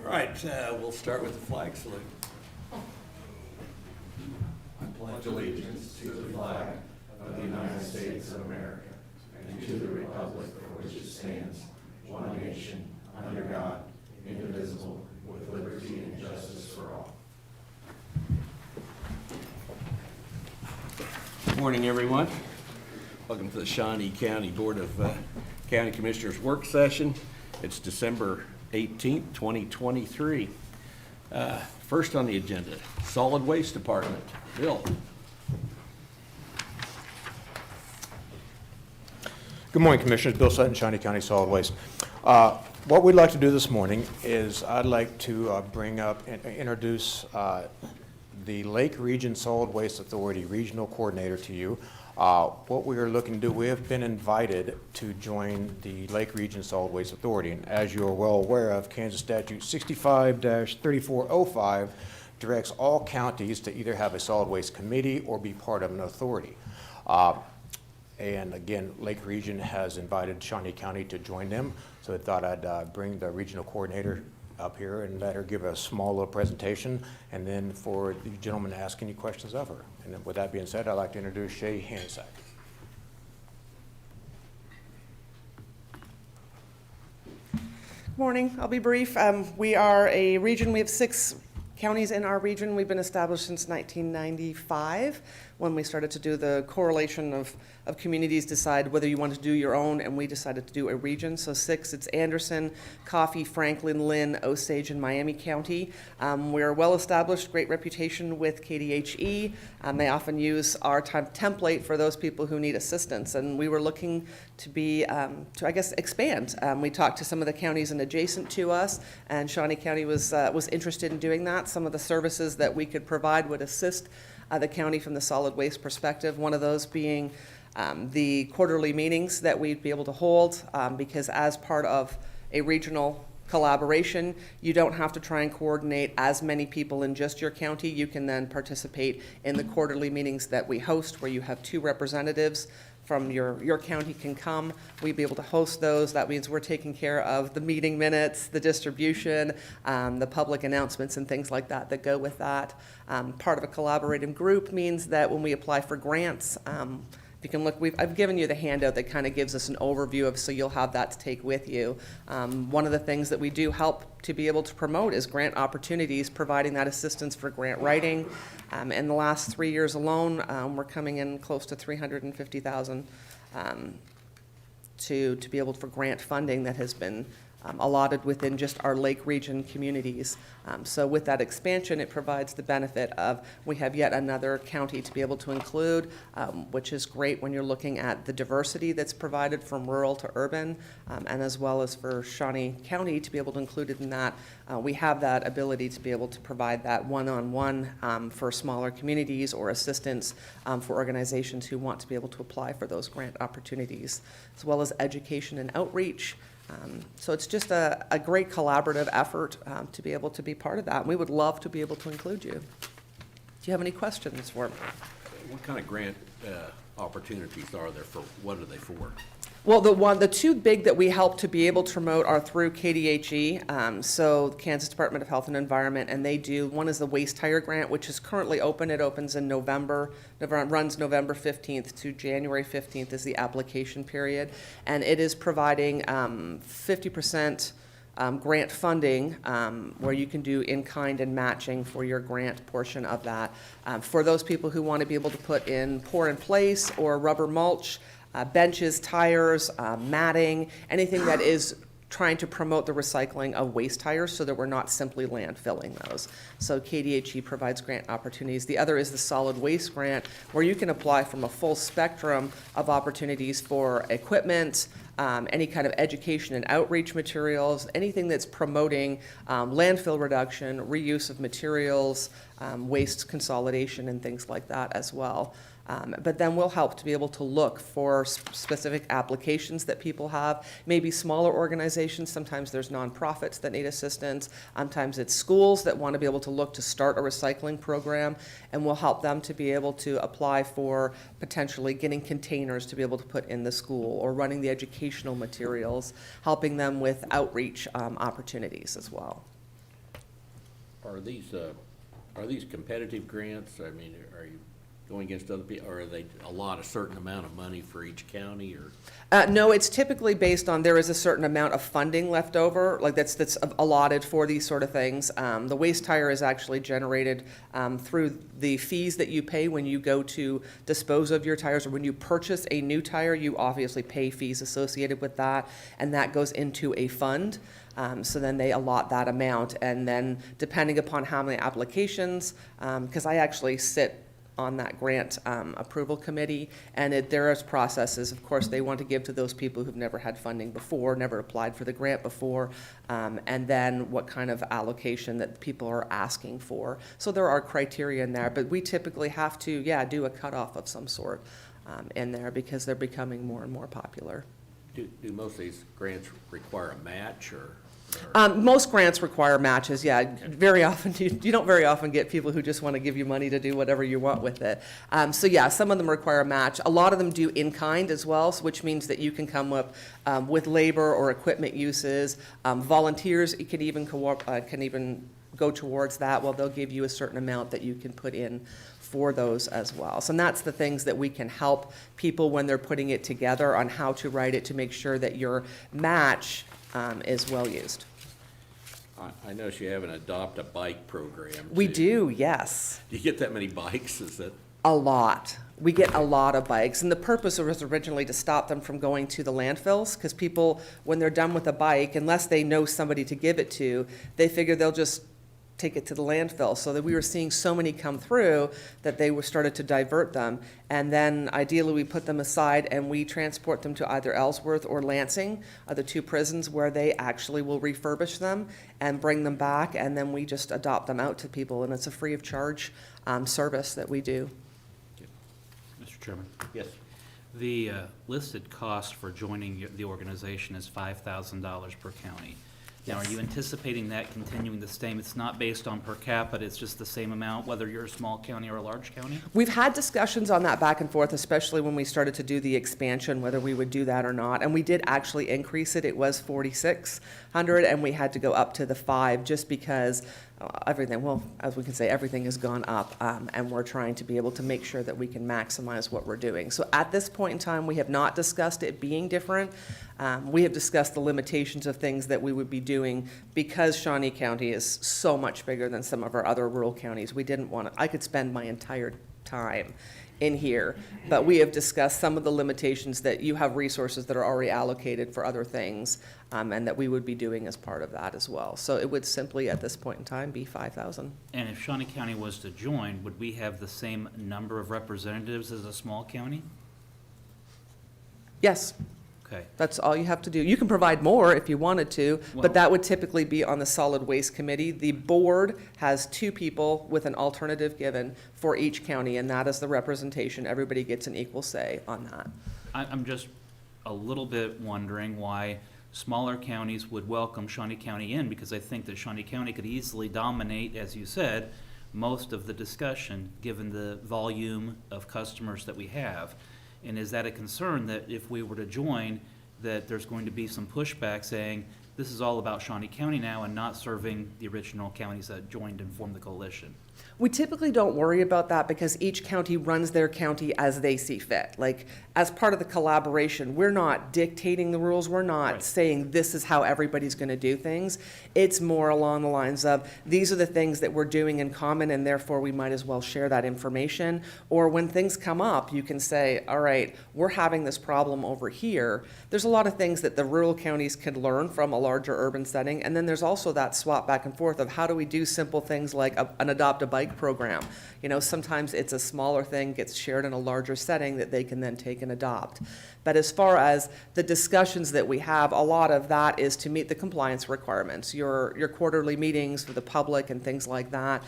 right, we'll start with the flag salute. I pledge allegiance to the flag of the United States of America and to the republic for which it stands, one nation, under God, indivisible, with liberty and justice for all. Good morning, everyone. Welcome to the Shawnee County Board of County Commissioners work session. It's December 18th, 2023. First on the agenda, Solid Waste Department. Bill. Good morning, Commissioners. Bill Sutton, Shawnee County Solid Waste. What we'd like to do this morning is I'd like to bring up and introduce the Lake Region Solid Waste Authority Regional Coordinator to you. What we are looking to do, we have been invited to join the Lake Region Solid Waste Authority. And as you are well aware of, Kansas Statute 65-3405 directs all counties to either have a solid waste committee or be part of an authority. And again, Lake Region has invited Shawnee County to join them. So I thought I'd bring the regional coordinator up here and let her give a small little presentation, and then for the gentleman to ask any questions of her. And then with that being said, I'd like to introduce Shawnee. Good morning. I'll be brief. We are a region. We have 6 counties in our region. We've been established since 1995 when we started to do the correlation of communities decide whether you want to do your own, and we decided to do a region. So 6, it's Anderson, Coffee, Franklin, Lynn, Osage, and Miami County. We're well established, great reputation with KDHE. They often use our template for those people who need assistance, and we were looking to be, I guess, expand. We talked to some of the counties and adjacent to us, and Shawnee County was interested in doing that. Some of the services that we could provide would assist the county from the solid waste perspective, one of those being the quarterly meetings that we'd be able to hold, because as part of a regional collaboration, you don't have to try and coordinate as many people in just your county. You can then participate in the quarterly meetings that we host, where you have 2 representatives from your county can come. We'd be able to host those. That means we're taking care of the meeting minutes, the distribution, the public announcements and things like that that go with that. Part of a collaborative group means that when we apply for grants, if you can look, I've given you the handout that kind of gives us an overview of, so you'll have that to take with you. One of the things that we do help to be able to promote is grant opportunities, providing that assistance for grant writing. In the last 3 years alone, we're coming in close to $350,000 to be able for grant funding that has been allotted within just our Lake Region communities. So with that expansion, it provides the benefit of we have yet another county to be able to include, which is great when you're looking at the diversity that's provided from rural to urban, and as well as for Shawnee County to be able to include it in that. We have that ability to be able to provide that one-on-one for smaller communities or assistance for organizations who want to be able to apply for those grant opportunities, as well as education and outreach. So it's just a great collaborative effort to be able to be part of that. And we would love to be able to include you. Do you have any questions for me? What kind of grant opportunities are there for, what are they for? Well, the 2 big that we help to be able to promote are through KDHE, so Kansas Department of Health and Environment, and they do, one is the Waste Tire Grant, which is currently open. It opens in November, runs November 15th to January 15th is the application period, and it is providing 50% grant funding where you can do in-kind and matching for your grant portion of that. For those people who want to be able to put in pour-in-place or rubber mulch, benches, tires, matting, anything that is trying to promote the recycling of waste tires so that we're not simply landfilling those. So KDHE provides grant opportunities. The other is the solid waste grant, where you can apply from a full spectrum of opportunities for equipment, any kind of education and outreach materials, anything that's promoting landfill reduction, reuse of materials, waste consolidation, and things like that as well. But then we'll help to be able to look for specific applications that people have, maybe smaller organizations. Sometimes there's nonprofits that need assistance. Sometimes it's schools that want to be able to look to start a recycling program, and we'll help them to be able to apply for potentially getting containers to be able to put in the school, or running the educational materials, helping them with outreach opportunities as well. Are these competitive grants? I mean, are you going against other people, or are they a certain amount of money for each county, or? No, it's typically based on, there is a certain amount of funding left over, like that's allotted for these sort of things. The waste tire is actually generated through the fees that you pay when you go to dispose of your tires, or when you purchase a new tire, you obviously pay fees associated with that, and that goes into a fund. So then they allot that amount, and then depending upon how many applications, because I actually sit on that grant approval committee, and there is processes. Of course, they want to give to those people who've never had funding before, never applied for the grant before, and then what kind of allocation that people are asking for. So there are criteria in there, but we typically have to, do a cutoff of some sort in there, because they're becoming more and more popular. Do most of these grants require a match, or? Most grants require matches, Very often, you don't very often get people who just want to give you money to do whatever you want with it. Some of them require a match. A lot of them do in kind as well, which means that you can come up with labor or equipment uses. Volunteers can even go towards that. Well, they'll give you a certain amount that you can put in for those as well. So that's the things that we can help people when they're putting it together on how to write it to make sure that your match is well used. I notice you have an Adopt a Bike program. We too. do, yes. Do you get that many bikes? Is that? A lot. We get a lot of bikes, and the purpose was originally to stop them from going to the landfills, because people, when they're done with a bike, unless they know somebody to give it to, they figure they'll just take it to the landfill. So that we were seeing so many come through that they were started to divert them, and then ideally we put them aside and we transport them to either Ellsworth or Lansing, are the two prisons where they actually will refurbish them and bring them back, and then we just adopt them out to people, and it's a free of charge service that we do. Mr. Chairman, Yes. the listed cost for joining the organization is $5,000 per county. Now, are Yes. you anticipating that continuing the same? It's not based on per capita, it's just the same amount, whether you're a small county or a large county? We've had discussions on that back and forth, especially when we started to do the expansion, whether we would do that or not. And we did actually increase it. It was 4,600, and we had to go up to the 5 just because everything, well, as we can say, everything has gone up, and we're trying to be able to make sure that we can maximize what we're doing. So at this point in time, we have not discussed it being different. We have discussed the limitations of things that we would be doing because Shawnee County is so much bigger than some of our other rural counties. We didn't want to, I could spend my entire time in here, but we have discussed some of the limitations that you have resources that are already allocated for other things, and that we would be doing as part of that as well. So it would simply, at this point in time, be 5,000. And if Shawnee County was to join, would we have the same number of representatives as a small county? Yes. Okay. That's all you have to do. You can provide more if you wanted to, Well- but that would typically be on the solid waste committee. The board has 2 people with an alternative given for each county, and that is the representation. Everybody gets an equal say on that. I'm just a little bit wondering why smaller counties would welcome Shawnee County in, because I think that Shawnee County could easily dominate, as you said, most of the discussion, given the volume of customers that we have. And is that a concern that if we were to join, that there's going to be some pushback saying, this is all about Shawnee County now and not serving the original counties that joined and formed the coalition? We typically don't worry about that because each county runs their county as they see fit. Like, as part of the collaboration, we're not dictating the rules. We're not Right. saying this is how everybody's going to do things. It's more along the lines of, these are the things that we're doing in common, and therefore we might as well share that information. Or when things come up, you can say, all right, we're having this problem over here. There's a lot of things that the rural counties can learn from a larger urban setting. And then there's also that swap back and forth of how do we do simple things like an Adopt a Bike program. You know, sometimes it's a smaller thing, gets shared in a larger setting that they can then take and adopt. But as far as the discussions that we have, a lot of that is to meet the compliance requirements, your quarterly meetings for the public and things like that.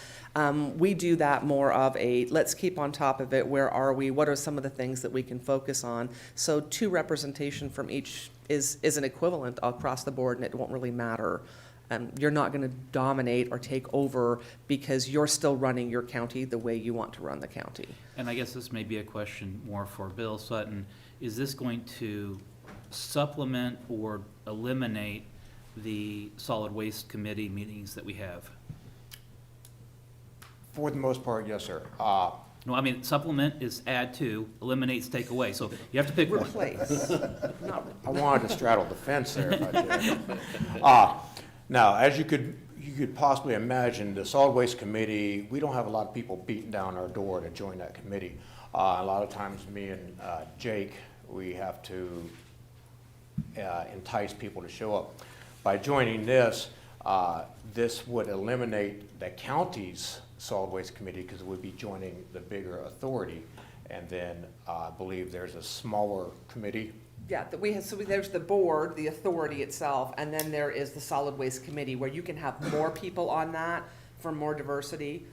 We do that more of a, let's keep on top of it, where are we, what are some of the things that we can focus on? So 2 representation from each is an equivalent across the board, and it won't really matter. You're not going to dominate or take over because you're still running your county the way you want to run the county. And I guess this may be a question more for Bill Sutton. Is this going to supplement or eliminate the solid waste committee meetings that we have? For the most part, yes, sir. No, I mean, supplement is add to, eliminates, take away, so you have to pick one. Replace, not I wanted to straddle the fence there if I did. Now, as you could possibly imagine, the solid waste committee, we don't have a lot of people beating down our door to join that committee. A lot of times, me and Jake, we have to entice people to show up. By joining this, this would eliminate the county's solid waste committee because it would be joining the bigger authority. And then I believe there's a smaller committee. Yeah, there's the board, the authority itself, and then there is the solid waste committee where you can have more people on that for more diversity,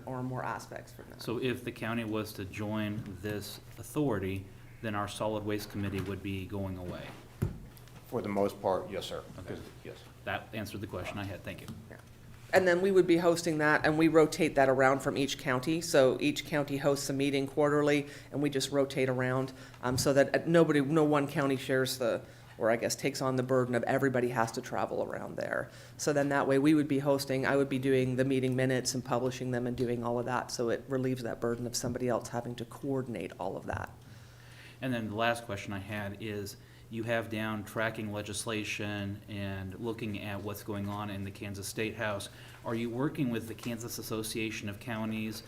or more aspects from that. So if the county was to join this authority, then our solid waste committee would be going away. For the most part, yes, sir. Okay. Yes. That answered the question I had, thank you. Yeah. And then we would be hosting that, and we rotate that around from each county. So each county hosts a meeting quarterly, and we just rotate around, so that no one county shares or I guess takes on the burden of everybody has to travel around there. So then that way we would be hosting, I would be doing the meeting minutes and publishing them and doing all of that. So it relieves that burden of somebody else having to coordinate all of that. And then the last question I had is, you have down tracking legislation and looking at what's going on in the Kansas State House. Are you working with the Kansas Association of Counties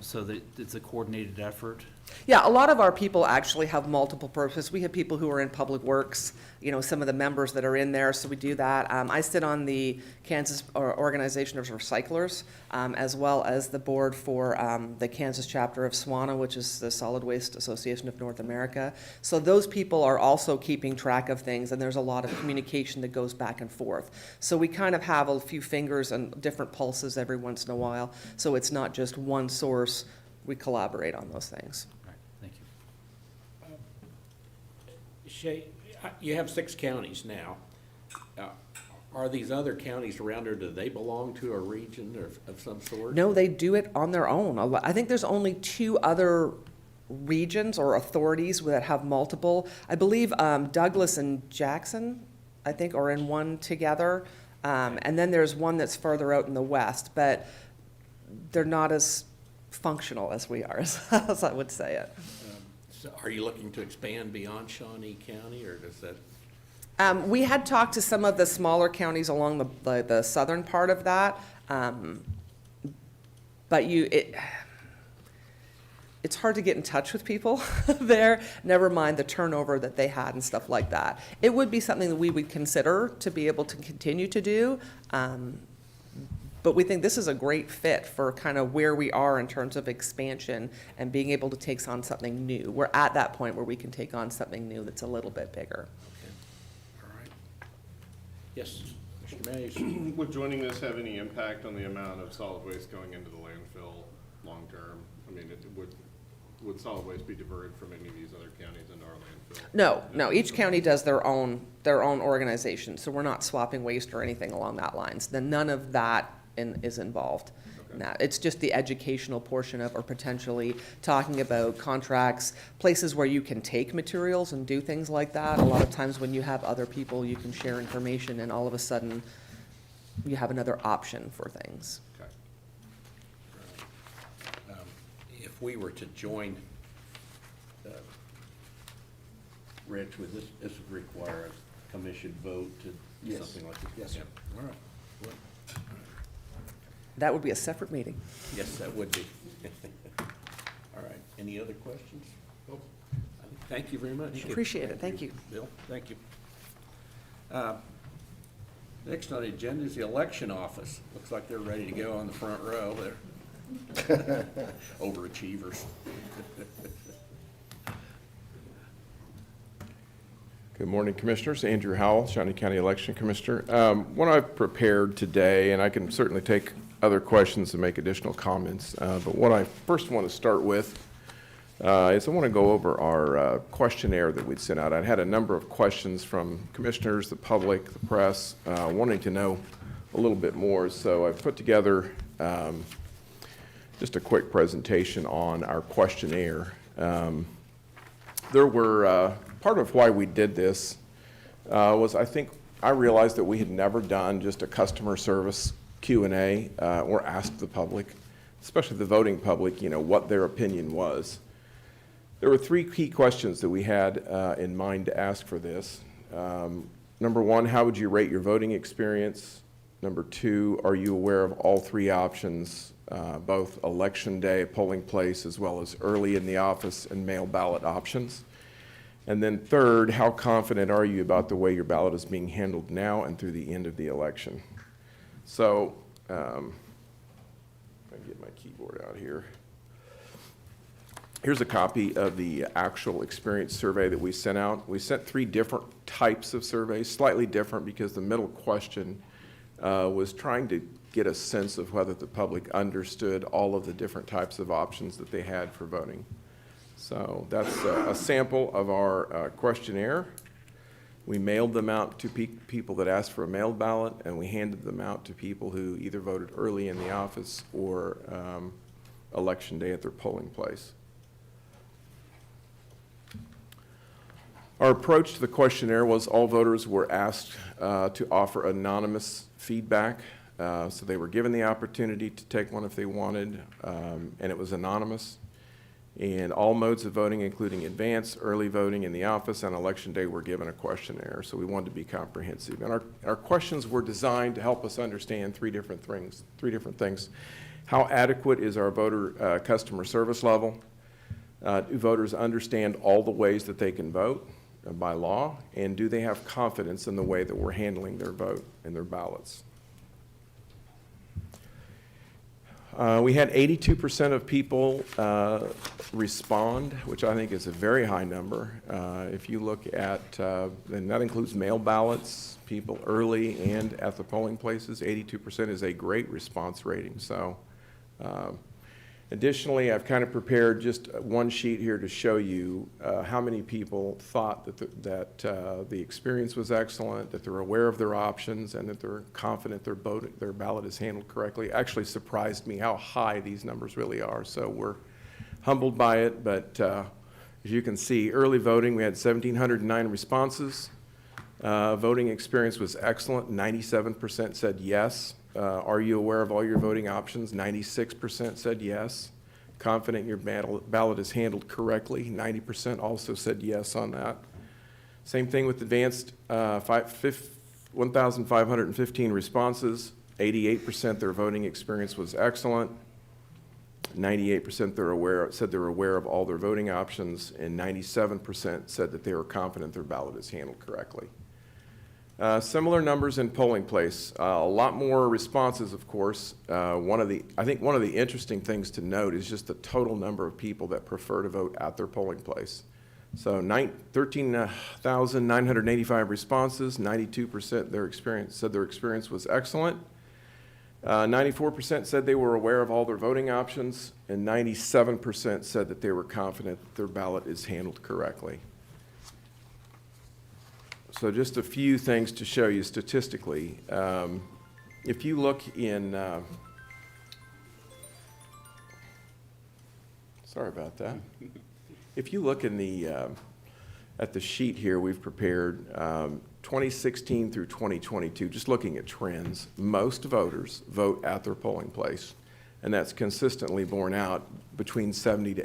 so that it's a coordinated effort? Yeah, a lot of our people actually have multiple purposes. We have people who are in public works, some of the members that are in there, so we do that. I sit on the Kansas Organization of Recyclers, as well as the board for the Kansas chapter of Shawnee, which is the Solid Waste Association of North America. So those people are also keeping track of things, and there's a lot of communication that goes back and forth. So we kind of have a few fingers and different pulses every once in a while, so it's not just one source. We collaborate on those things. All right, thank you. Shay, you have 6 counties now. Are these other counties around there, do they belong to a region of some sort? No, they do it on their own. I think there's only 2 other regions or authorities that have multiple. I believe Douglas and Jackson, I think, are in one together. And then there's one that's further out in the west, but they're not as functional as we are, as I would say it. So are you looking to expand beyond Shawnee County, or does that? We had talked to some of the smaller counties along the southern part of that, but it's hard to get in touch with people there, never mind the turnover that they had and stuff like that. It would be something that we would consider to be able to continue to do, but we think this is a great fit for kind of where we are in terms of expansion and being able to take on something new. We're at that point where we can take on something new that's a little bit bigger. Okay, all right. Yes, Mr. Mays. Would joining this have any impact on the amount of solid waste going into the landfill long-term? I mean, would solid waste be diverted from any of these other counties into our landfill? No, each county does their own organization, so we're not swapping waste or anything along that lines. Then none of that is involved. Okay. Now, it's just the educational portion of, or potentially talking about contracts, places where you can take materials and do things like that. A lot of times when you have other people, you can share information, and all of a sudden, you have another option for things. Okay. If we were to join, Rich, would this would require a commission vote to do Yes. something like this? Yes, sir. Yeah. All right. Well, That would be a separate meeting. yes, that would be. All right. Any other questions? Thank you very much. Appreciate it. Thank you. Bill, thank you. Next on the agenda is the election office. Looks like they're ready to go on the front row. They're overachievers. Good morning, Commissioners. Andrew Howell, Shawnee County Election Commissioner. What I've prepared today, and I can certainly take other questions and make additional comments, but what I first want to start with is I want to go over our questionnaire that we'd sent out. I had a number of questions from commissioners, the public, the press, wanting to know a little bit more. So I've put together just a quick presentation on our questionnaire. There were, part of why we did this was I realized that we had never done just a customer service Q&A or asked the public. especially the voting public, what their opinion was. There were three key questions that we had in mind to ask for this. Number one, how would you rate your voting experience? Number two, are you aware of all three options, both election day, polling place, as well as early in the office and mail ballot options? And then third, how confident are you about the way your ballot is being handled now and through the end of the election? So, if I can get my keyboard out here. Here's a copy of the actual experience survey that we sent out. We sent 3 different types of surveys, slightly different because the middle question was trying to get a sense of whether the public understood all of the different types of options that they had for voting. So that's a sample of our questionnaire. We mailed them out to people that asked for a mailed ballot, and we handed them out to people who either voted early in the office or election day at their polling place. Our approach to the questionnaire was all voters were asked to offer anonymous feedback. So they were given the opportunity to take one if they wanted, and it was anonymous. And all modes of voting, including advance, early voting in the office, and election day, were given a questionnaire. So we wanted to be comprehensive. And our questions were designed to help us understand three different things. How adequate is our voter customer service level? Do voters understand all the ways that they can vote by law? And do they have confidence in the way that we're handling their vote and their ballots? We had 82% of people respond, which I think is a very high number. If you look at, and that includes mail ballots, people early and at the polling places, 82% is a great response rating. So additionally, I've kind of prepared just one sheet here to show you how many people thought that the experience was excellent, that they're aware of their options, and that they're confident their ballot is handled correctly. Actually surprised me how high these numbers really are. So we're humbled by it, but as you can see, early voting, we had 1,709 responses. Voting experience was excellent. 97% said yes. Are you aware of all your voting options? 96% said yes. Confident your ballot is handled correctly? 90% also said yes on that. Same thing with advanced, 1,515 responses. 88% their voting experience was excellent. 98% said they're aware of all their voting options, and 97% said that they were confident their ballot is handled correctly. Similar numbers in polling place. A lot more responses, of course. I think one of the interesting things to note is just the total number of people that prefer to vote at their polling place. So 13,985 responses, 92% said their experience was excellent. 94% said they were aware of all their voting options, and 97% said that they were confident that their ballot is handled correctly. So just a few things to show you statistically. If you look in, sorry about that. If you look in at the sheet here we've prepared, 2016 through 2022, just looking at trends, most voters vote at their polling place, and that's consistently borne out between 70 to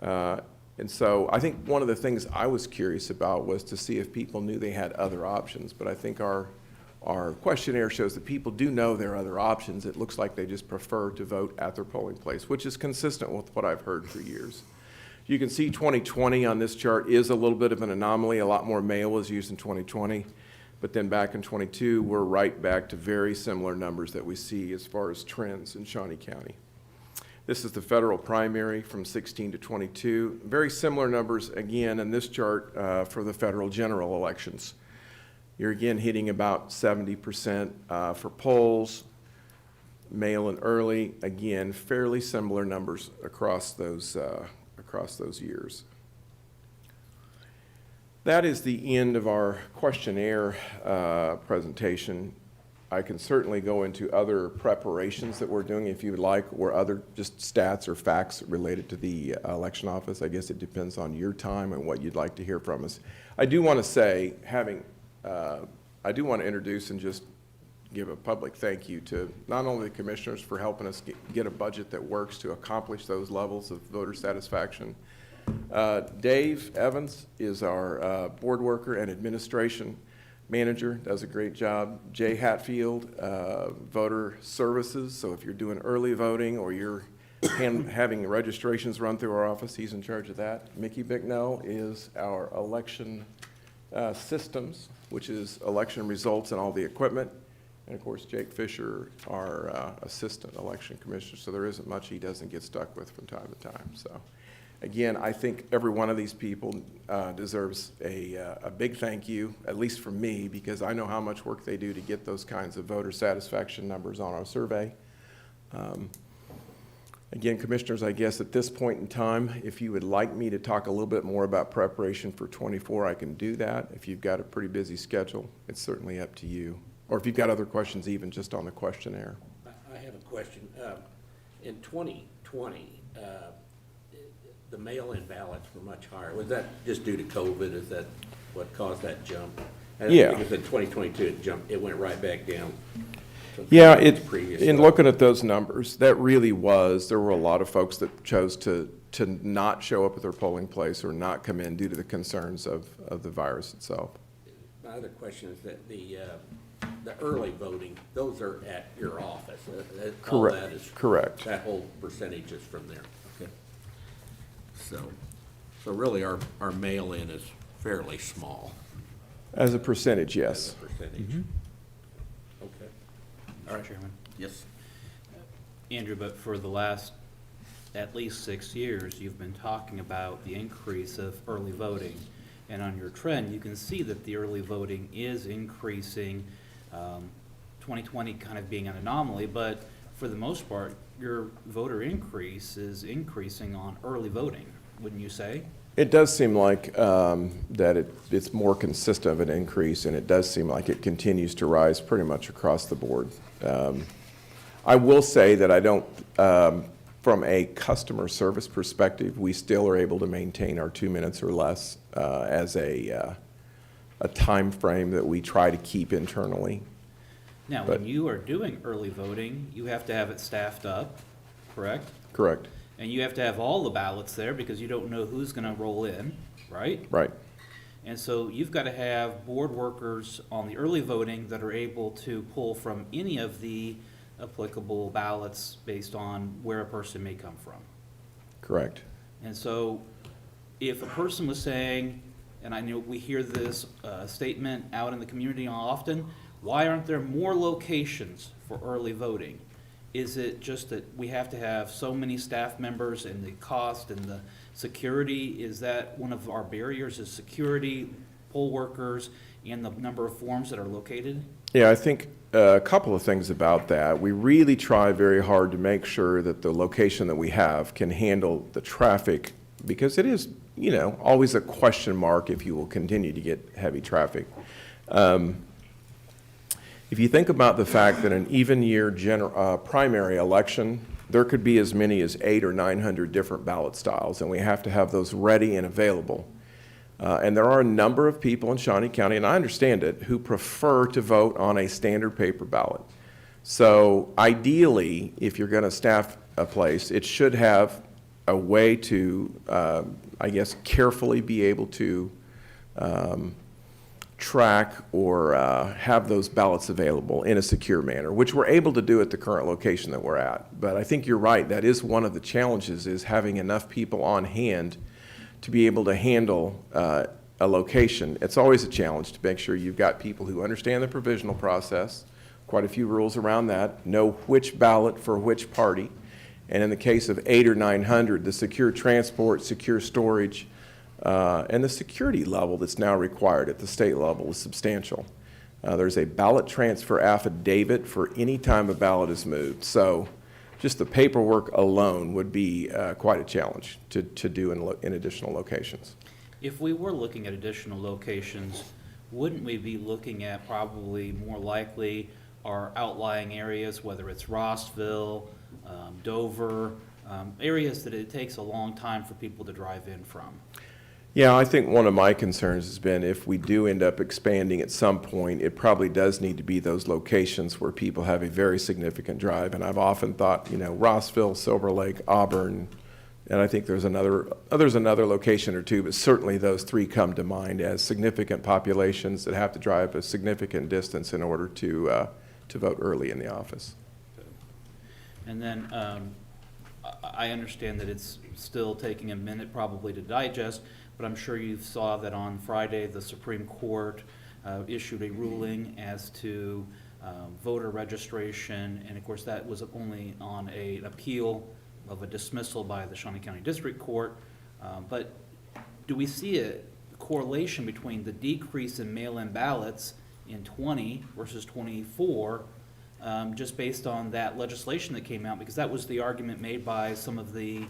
80%. And so I think one of the things I was curious about was to see if people knew they had other options, but I think our questionnaire shows that people do know there are other options. It looks like they just prefer to vote at their polling place, which is consistent with what I've heard for years. You can see 2020 on this chart is a little bit of an anomaly. A lot more mail was used in 2020, but then back in 22, we're right back to very similar numbers that we see as far as trends in Shawnee County. This is the federal primary from 16 to 22. Very similar numbers again in this chart for the federal general elections. You're again hitting about 70% for polls, mail and early. Again, fairly similar numbers across those years. That is the end of our questionnaire presentation. I can certainly go into other preparations that we're doing if you would like, or other just stats or facts related to the election office. I guess it depends on your time and what you'd like to hear from us. I do want to say, I do want to introduce and just give a public thank you to not only the commissioners for helping us get a budget that works to accomplish those levels of voter satisfaction. Dave Evans is our board worker and administration manager, does a great job. Jay Hatfield, voter services, so if you're doing early voting or you're having registrations run through our office, he's in charge of that. Mickey Bicknell is our election systems, which is election results and all the equipment. And of course, Jake Fisher, our assistant election commissioner, so there isn't much he doesn't get stuck with from time to time. So again, I think every one of these people deserves a big thank you, at least from me, because I know how much work they do to get those kinds of voter satisfaction numbers on our survey. Again, commissioners, I guess at this point in time, if you would like me to talk a little bit more about preparation for 24, I can do that. If you've got a pretty busy schedule, it's certainly up to you. Or if you've got other questions, even just on the questionnaire. I have a question. In 2020, the mail-in ballots were much higher. Was that just due to COVID? Is that what caused that jump? Yeah. Because in 2022, it went right back down. Yeah, Previous in stuff. looking at those numbers, that really was, there were a lot of folks that chose to not show up at their polling place or not come in due to the concerns of the virus itself. My other question is that the early voting, those are at your office. All Correct. that is- Correct. That whole percentage is from there. Okay. So really our mail-in is fairly small As a percentage, as yes. a percentage. Okay. All right. Chairman. Yes. Andrew, but for the last at least 6 years, you've been talking about the increase of early voting. And on your trend, you can see that the early voting is increasing, 2020 kind of being an anomaly, but for the most part, your voter increase is increasing on early voting, wouldn't you say? It does seem like that it's more consistent of an increase, and it does seem like it continues to rise pretty much across the board. I will say that I don't, from a customer service perspective, we still are able to maintain our 2 minutes or less as a time frame that we try to keep internally. Now, But- when you are doing early voting, you have to have it staffed up, correct? Correct. And you have to have all the ballots there because you don't know who's gonna roll in, right? Right. And so you've got to have board workers on the early voting that are able to pull from any of the applicable ballots based on where a person may come from. Correct. And so if a person was saying, and I know we hear this statement out in the community often, why aren't there more locations for early voting? Is it just that we have to have so many staff members and the cost and the security? Is that one of our barriers, is security, poll workers, and the number of forms that are located? Yeah, I think a couple of things about that. We really try very hard to make sure that the location that we have can handle the traffic, because it is, always a question mark if you will continue to get heavy traffic. If you think about the fact that an even year primary election, there could be as many as 800 or 900 different ballot styles, and we have to have those ready and available. And there are a number of people in Shawnee County, and I understand it, who prefer to vote on a standard paper ballot. So ideally, if you're going to staff a place, it should have a way to, carefully be able to track or have those ballots available in a secure manner, which we're able to do at the current location that we're at. But I think you're right, that is one of the challenges, is having enough people on hand to be able to handle a location. It's always a challenge to make sure you've got people who understand the provisional process, quite a few rules around that, know which ballot for which party, and in the case of 800 or 900, the secure transport, secure storage, and the security level that's now required at the state level is substantial. There's a ballot transfer affidavit for any time a ballot is moved. So just the paperwork alone would be quite a challenge to do in additional locations. If we were looking at additional locations, wouldn't we be looking at probably more likely our outlying areas, whether it's Rossville, Dover, areas that it takes a long time for people to drive in from? Yeah, I think one of my concerns has been if we do end up expanding at some point, it probably does need to be those locations where people have a very significant drive. And I've often thought, Rossville, Silver Lake, Auburn, and I think there's another location or two, but certainly those three come to mind as significant populations that have to drive a significant distance in order to vote early in the office. And then I understand that it's still taking a minute probably to digest, but I'm sure you saw that on Friday, the Supreme Court issued a ruling as to voter registration, and of course that was only on an appeal of a dismissal by the Shawnee County District Court. But do we see a correlation between the decrease in mail-in ballots in 20 versus 24, just based on that legislation that came out? Because that was the argument made by some of the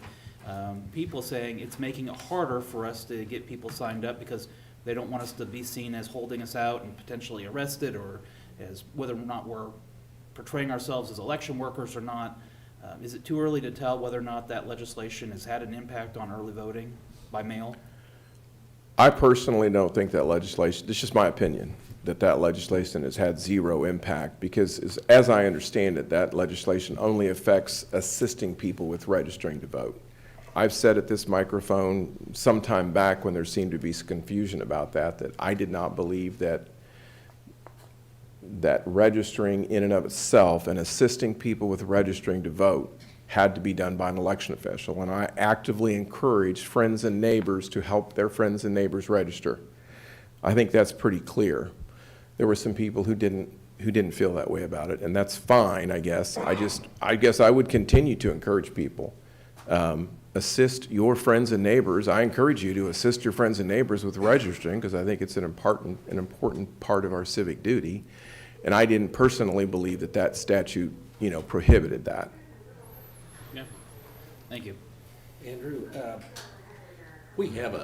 people saying it's making it harder for us to get people signed up because they don't want us to be seen as holding us out and potentially arrested, or as whether or not we're portraying ourselves as election workers or not. Is it too early to tell whether or not that legislation has had an impact on early voting by mail? I personally don't think that legislation, it's just my opinion, that legislation has had zero impact, because as I understand it, that legislation only affects assisting people with registering to vote. I've said at this microphone some time back when there seemed to be some confusion about that I did not believe that registering in and of itself and assisting people with registering to vote had to be done by an election official. And I actively encouraged friends and neighbors to help their friends and neighbors register. I think that's pretty clear. There were some people who didn't feel that way about it, and that's fine, I guess. I guess I would continue to encourage people. Assist your friends and neighbors. I encourage you to assist your friends and neighbors with registering, because I think it's an important part of our civic duty. And I didn't personally believe that statute, prohibited that. Yeah. Thank you. Andrew, we have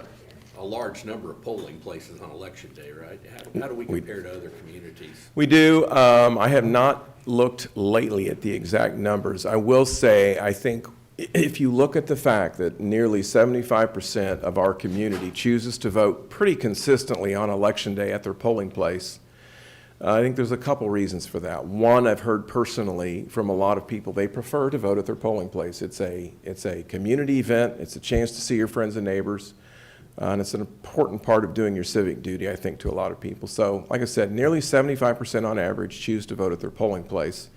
a large number of polling places on election day, right? How do we compare to other communities? We do. I have not looked lately at the exact numbers. I will say, I think if you look at the fact that nearly 75% of our community chooses to vote pretty consistently on election day at their polling place, I think there's a couple reasons for that. One, I've heard personally from a lot of people, they prefer to vote at their polling place. It's a community event. It's a chance to see your friends and neighbors. And it's an important part of doing your civic duty, I think, to a lot of people. So, like I said, nearly 75% on average choose to vote at their polling place.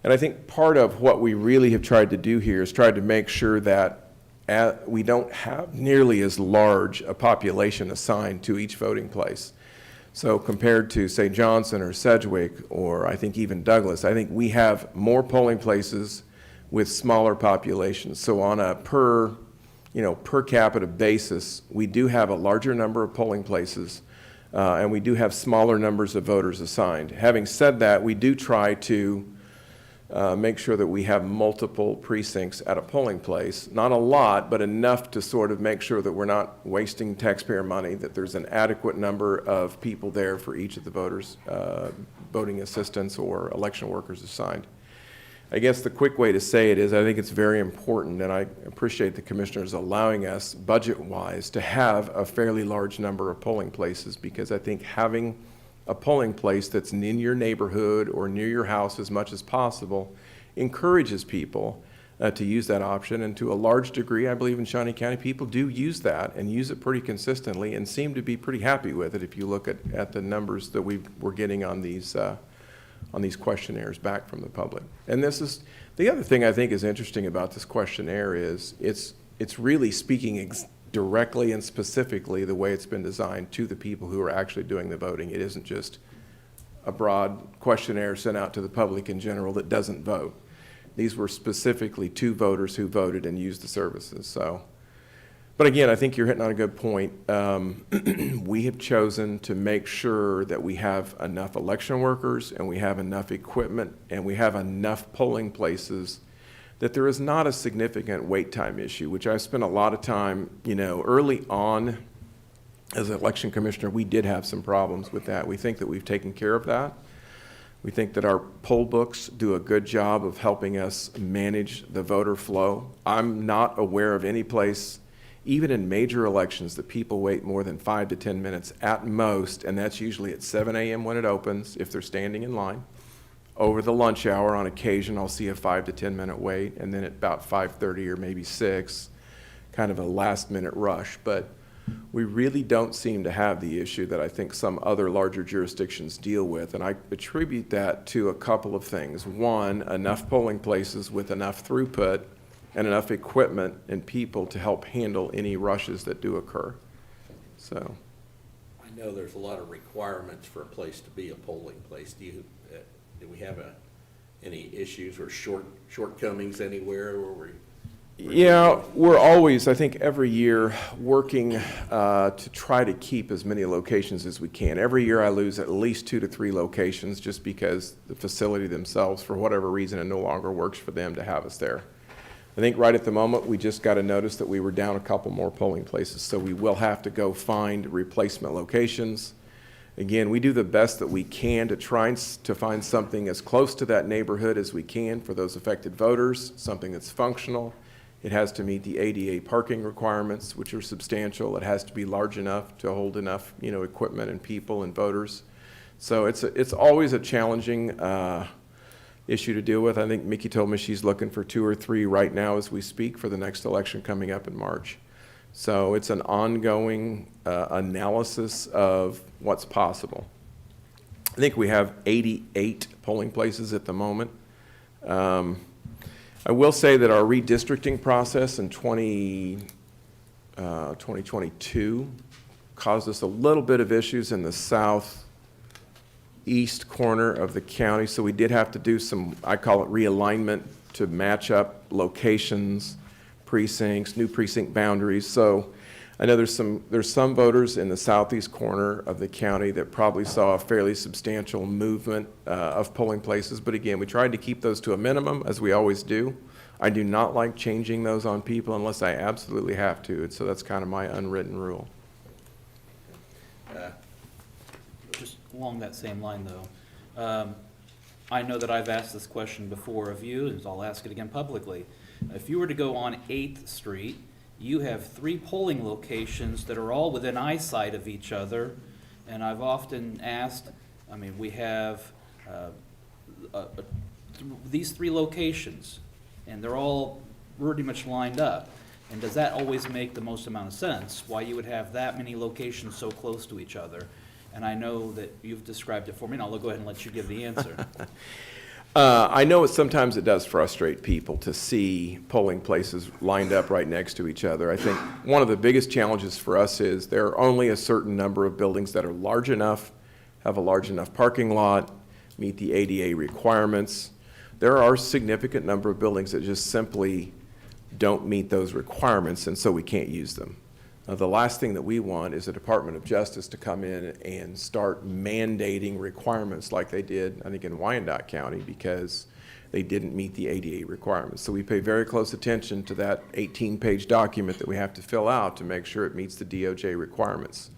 And I think part of what we really have tried to do here is try to make sure that we don't have nearly as large a population assigned to each voting place. So compared to, say, Johnson or Sedgwick, or I think even Douglas, I think we have more polling places with smaller populations. So on a per capita basis, we do have a larger number of polling places, and we do have smaller numbers of voters assigned. Having said that, we do try to make sure that we have multiple precincts at a polling place. Not a lot, but enough to sort of make sure that we're not wasting taxpayer money, that there's an adequate number of people there for each of the voters, voting assistants or election workers assigned. I guess the quick way to say it is I think it's very important, and I appreciate the commissioners allowing us budget-wise to have a fairly large number of polling places, because I think having a polling place that's in your neighborhood or near your house as much as possible encourages people to use that option. And to a large degree, I believe in Shawnee County, people do use that and use it pretty consistently and seem to be pretty happy with it if you look at the numbers that we're getting on these questionnaires back from the public. And this is, the other thing I think is interesting about this questionnaire is it's really speaking directly and specifically the way it's been designed to the people who are actually doing the voting. It isn't just a broad questionnaire sent out to the public in general that doesn't vote. These were specifically to voters who voted and used the services. So, but again, I think you're hitting on a good point. We have chosen to make sure that we have enough election workers and we have enough equipment and we have enough polling places that there is not a significant wait time issue, which I spent a lot of time, early on as an election commissioner, we did have some problems with that. We think that we've taken care of that. We think that our poll books do a good job of helping us manage the voter flow. I'm not aware of any place even in major elections, that people wait more than 5 to 10 minutes at most, and that's usually at 7 a.m. when it opens, if they're standing in line. Over the lunch hour, on occasion, I'll see a 5 to 10 minute wait, and then at about 5:30 or maybe 6, kind of a last minute rush. But we really don't seem to have the issue that I think some other larger jurisdictions deal with, and I attribute that to a couple of things. One, enough polling places with enough throughput and enough equipment and people to help handle any rushes that do occur. So, I know there's a lot of requirements for a place to be a polling place. Do we have any issues or shortcomings anywhere where we? yeah, we're always, I think, every year working to try to keep as many locations as we can. Every year I lose at least 2 to 3 locations just because the facility themselves, for whatever reason, it no longer works for them to have us there. I think right at the moment, we just got a notice that we were down a couple more polling places, so we will have to go find replacement locations. Again, we do the best that we can to try to find something as close to that neighborhood as we can for those affected voters, something that's functional. It has to meet the ADA parking requirements, which are substantial. It has to be large enough to hold enough, equipment and people and voters. So it's always a challenging issue to deal with. I think Mickey told me she's looking for 2 or 3 right now as we speak for the next election coming up in March. So it's an ongoing analysis of what's possible. I think we have 88 polling places at the moment. I will say that our redistricting process in 2022 caused us a little bit of issues in the southeast corner of the county, so we did have to do some, I call it realignment, to match up locations, precincts, new precinct boundaries. So I know there's some voters in the southeast corner of the county that probably saw a fairly substantial movement of polling places, but again, we tried to keep those to a minimum, as we always do. I do not like changing those on people unless I absolutely have to, and so that's kind of my unwritten rule. Just along that same line, though, I know that I've asked this question before of you, and I'll ask it again publicly. If you were to go on 8th Street, you have 3 polling locations that are all within eyesight of each other, and I've often asked, we have these 3 locations, and they're all pretty much lined up. And does that always make the most amount of sense, why you would have that many locations so close to each other? And I know that you've described it for me, and I'll go ahead and let you give the answer. I know sometimes it does frustrate people to see polling places lined up right next to each other. I think one of the biggest challenges for us is there are only a certain number of buildings that are large enough, have a large enough parking lot, meet the ADA requirements. There are a significant number of buildings that just simply don't meet those requirements, and so we can't use them. The last thing that we want is the Department of Justice to come in and start mandating requirements like they did, I think, in Wyandotte County, because they didn't meet the ADA requirements. So we pay very close attention to that 18-page document that we have to fill out to make sure it meets the DOJ requirements.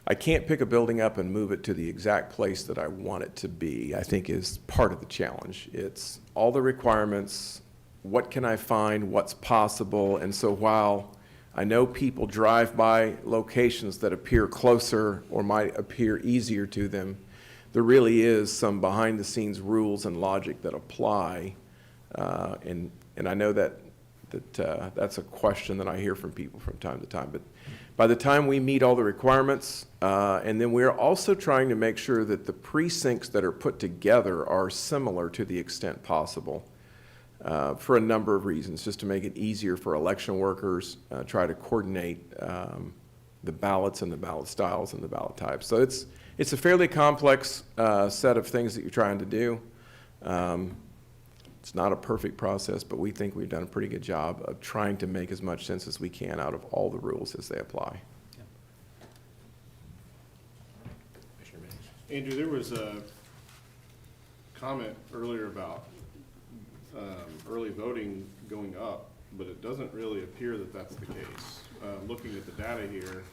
I can't pick a building up and move it to the exact place that I want it to be, I think, is part of the challenge. It's all the requirements, what can I find, what's possible, and so while I know people drive by locations that appear closer or might appear easier to them, there really is some behind-the-scenes rules and logic that apply, and I know that's a question that I hear from people from time to time. But by the time we meet all the requirements, and then we're also trying to make sure that the precincts that are put together are similar to the extent possible. For a number of reasons, just to make it easier for election workers, try to coordinate the ballots and the ballot styles and the ballot types. So it's a fairly complex set of things that you're trying to do. It's not a perfect process, but we think we've done a pretty good job of trying to make as much sense as we can out of all the rules as they apply. Andrew, there was a comment earlier about early voting going up, but it doesn't really appear that that's the case. Looking at the data here,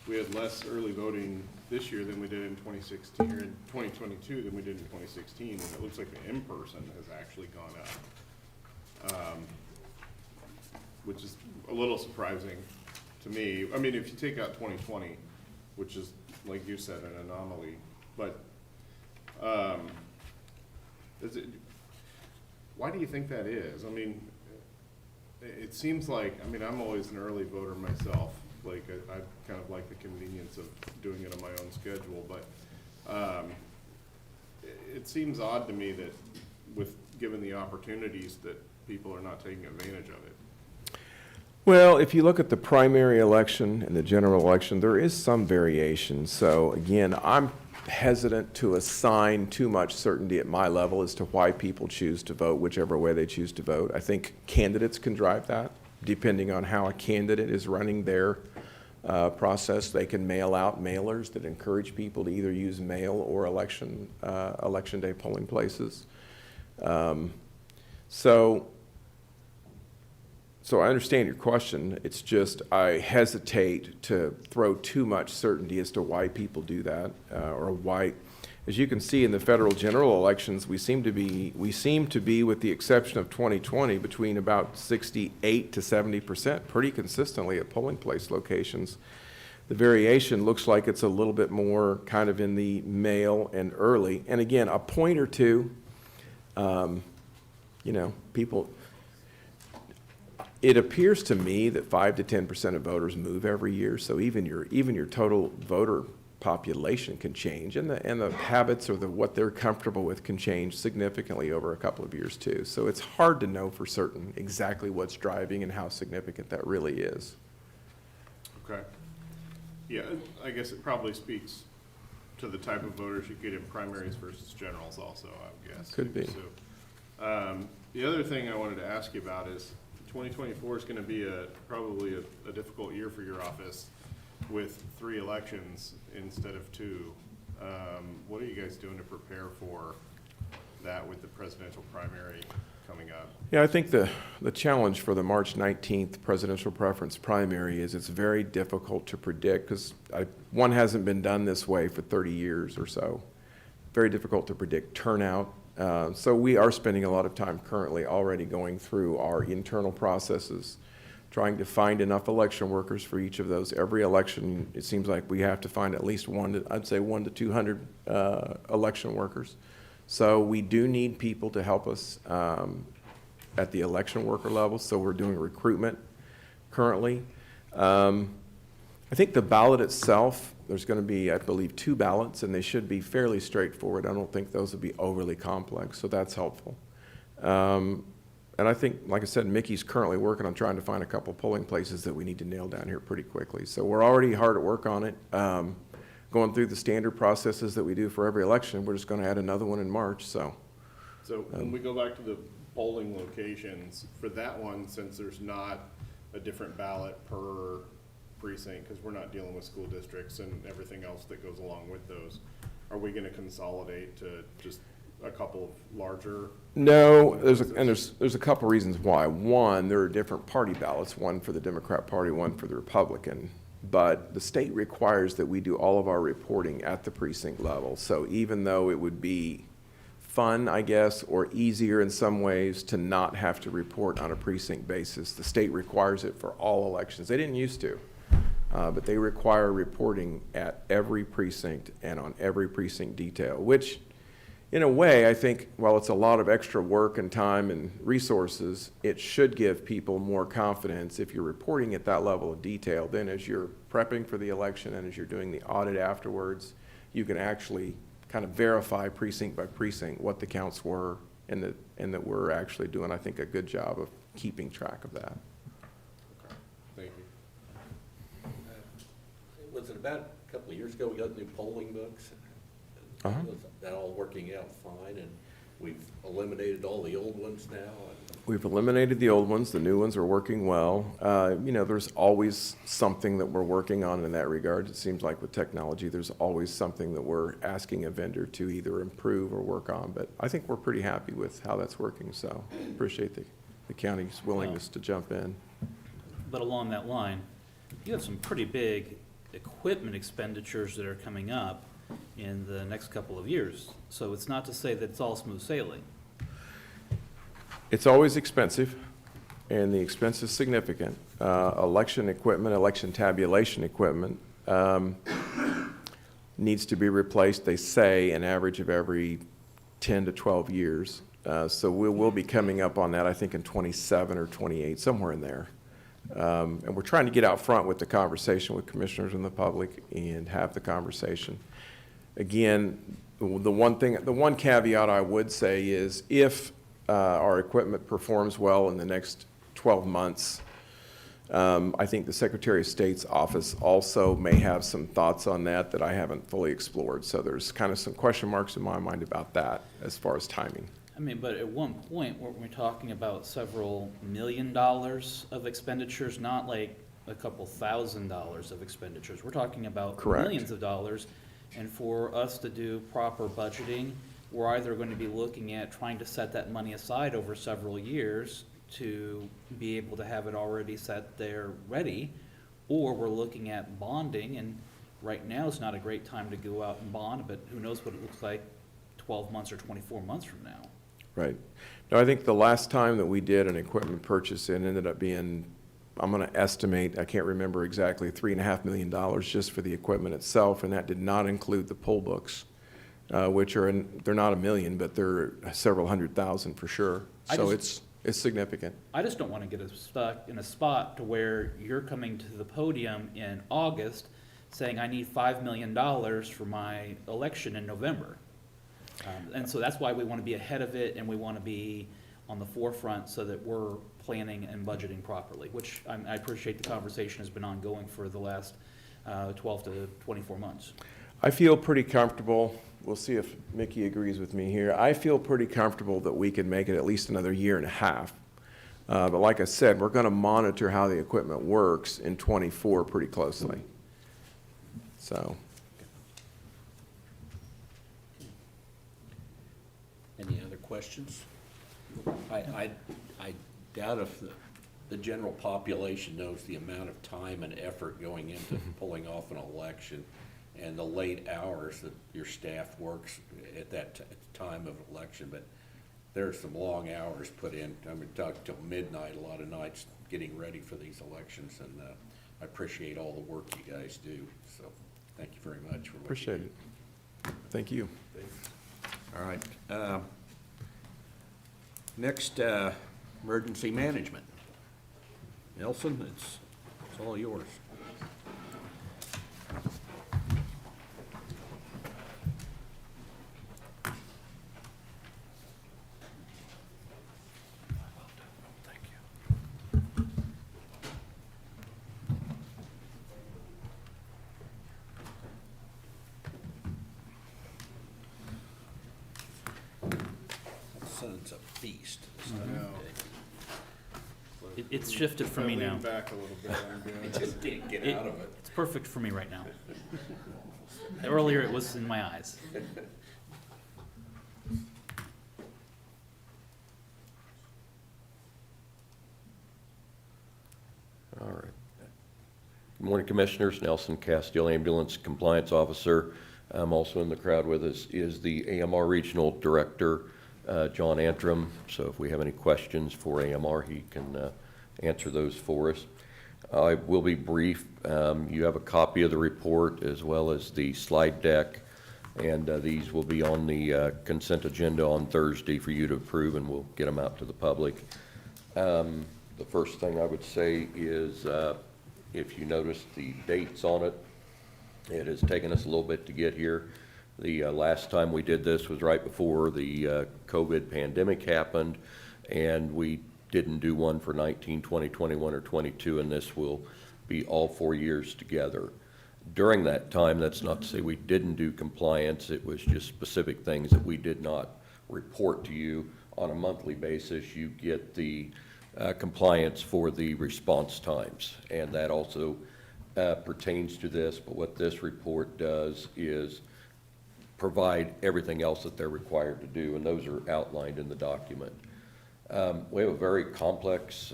we had less early voting this year than we did in 2016, or in 2022 than we did in 2016, and it looks like the in-person has actually gone up. which is a little surprising to me. I mean, if you take out 2020, which is, like you said, an anomaly, but why do you think that is? I mean, it seems like, I mean, I'm always an early voter myself. Like, I kind of like the convenience of doing it on my own schedule, but it seems odd to me that given the opportunities that people are not taking advantage of it. Well, if you look at the primary election and the general election, there is some variation. So again, I'm hesitant to assign too much certainty at my level as to why people choose to vote, whichever way they choose to vote. I think candidates can drive that, depending on how a candidate is running their process. They can mail out mailers that encourage people to either use mail or election day polling places. So I understand your question. It's just I hesitate to throw too much certainty as to why people do that, or why. As you can see in the federal general elections, we seem to be, with the exception of 2020, between about 68 to 70% pretty consistently at polling place locations. The variation looks like it's a little bit more kind of in the mail and early. And again, a point or two, people. It appears to me that 5 to 10% of voters move every year, so even your total voter population can change, and the habits or what they're comfortable with can change significantly over a couple of years too. So it's hard to know for certain exactly what's driving and how significant that really is. Okay. Yeah, I guess it probably speaks to the type of voters you get in primaries versus generals also, I guess. Could be. So, the other thing I wanted to ask you about is 2024 is going to be probably a difficult year for your office with 3 elections instead of 2. What are you guys doing to prepare for that with the presidential primary coming up? Yeah, I think the challenge for the March 19th presidential preference primary is it's very difficult to predict because one hasn't been done this way for 30 years or so. Very difficult to predict turnout. So we are spending a lot of time currently already going through our internal processes, trying to find enough election workers for each of those. Every election, it seems like we have to find at least 1 to 200 election workers. So we do need people to help us at the election worker level, so we're doing recruitment currently. I think the ballot itself, there's going to be, I believe, 2 ballots, and they should be fairly straightforward. I don't think those would be overly complex, so that's helpful. And I think, like I said, Mickey's currently working on trying to find a couple polling places that we need to nail down here pretty quickly. So we're already hard at work on it, going through the standard processes that we do for every election. We're just going to add another one in March, so. So when we go back to the polling locations, for that one, since there's not a different ballot per precinct, because we're not dealing with school districts and everything else that goes along with those, are we going to consolidate to just a couple of larger? No, there's a couple reasons why. One, there are different party ballots, one for the Democrat Party, one for the Republican. But the state requires that we do all of our reporting at the precinct level. So even though it would be fun, I guess, or easier in some ways to not have to report on a precinct basis, the state requires it for all elections. They didn't used to. But they require reporting at every precinct and on every precinct detail, which in a way, I think, while it's a lot of extra work and time and resources, it should give people more confidence if you're reporting at that level of detail. Then as you're prepping for the election and as you're doing the audit afterwards, you can actually kind of verify precinct by precinct what the counts were and that we're actually doing, I think, a good job of keeping track of that. Okay, thank you. Was it about a couple of years ago we got new polling books? Uh-huh. Was that all working out fine, and we've eliminated all the old ones now? We've eliminated the old ones. The new ones are working well. There's always something that we're working on in that regard. It seems like with technology, there's always something that we're asking a vendor to either improve or work on. But I think we're pretty happy with how that's working, so appreciate the county's willingness to jump in. But along that line, you have some pretty big equipment expenditures that are coming up in the next couple of years. So it's not to say that it's all smooth sailing. It's always expensive, and the expense is significant. Election equipment, election tabulation equipment needs to be replaced, they say, an average of every 10 to 12 years. So we'll be coming up on that, I think, in 27 or 28, somewhere in there. And we're trying to get out front with the conversation with commissioners and the public and have the conversation. Again, the one caveat I would say is if our equipment performs well in the next 12 months, I think the Secretary of State's office also may have some thoughts on that I haven't fully explored. So there's kind of some question marks in my mind about that as far as timing. I mean, but at one point, we're talking about several $1 million of expenditures, not like a couple $1,000s of expenditures. We're talking about Correct. millions of dollars. And for us to do proper budgeting, we're either going to be looking at trying to set that money aside over several years to be able to have it already set there ready, or we're looking at bonding, and right now is not a great time to go out and bond, but who knows what it looks like 12 months or 24 months from now. Right. No, I think the last time that we did an equipment purchase, it ended up being, I'm going to estimate, I can't remember exactly, $3.5 million just for the equipment itself, and that did not include the poll books, which are, they're not $1 million, but they're several $100,000 for sure. So it's significant. I just don't want to get us stuck in a spot to where you're coming to the podium in August saying, I need $5 million for my election in November. And so that's why we want to be ahead of it, and we want to be on the forefront so that we're planning and budgeting properly, which I appreciate the conversation has been ongoing for the last 12 to 24 months. I feel pretty comfortable, we'll see if Mickey agrees with me here, I feel pretty comfortable that we can make it at least another year and a half. But like I said, we're going to monitor how the equipment works in '24 pretty closely. So. Any other questions? I doubt if the general population knows the amount of time and effort going into pulling off an election and the late hours that your staff works at that time of election, but there's some long hours put in. I mean, talk till midnight, a lot of nights getting ready for these elections, and I appreciate all the work you guys do. So thank you very much for what you Appreciate do. it. Thank you. All right. Next, emergency management. Nelson, it's all yours. Son's a feast. This time of day. It's shifted for me now. If I lean back a little bit, I'm I good. just can't get out of it. It's perfect for me right now. Earlier it was in my eyes. All right. Good morning, Commissioners. Nelson Castile, Ambulance Compliance Officer. Also in the crowd with us is the AMR Regional Director, John Antrim. So if we have any questions for AMR, he can answer those for us. I will be brief. You have a copy of the report as well as the slide deck, and these will be on the consent agenda on Thursday for you to approve, and we'll get them out to the public. The first thing I would say is if you notice the dates on it, it has taken us a little bit to get here. The last time we did this was right before the COVID pandemic happened, and we didn't do one for 19, 20, 21, or 22, and this will be all 4 years together. During that time, that's not to say we didn't do compliance. It was just specific things that we did not report to you on a monthly basis. You get the compliance for the response times, and that also pertains to this. But what this report does is provide everything else that they're required to do, and those are outlined in the document. We have a very complex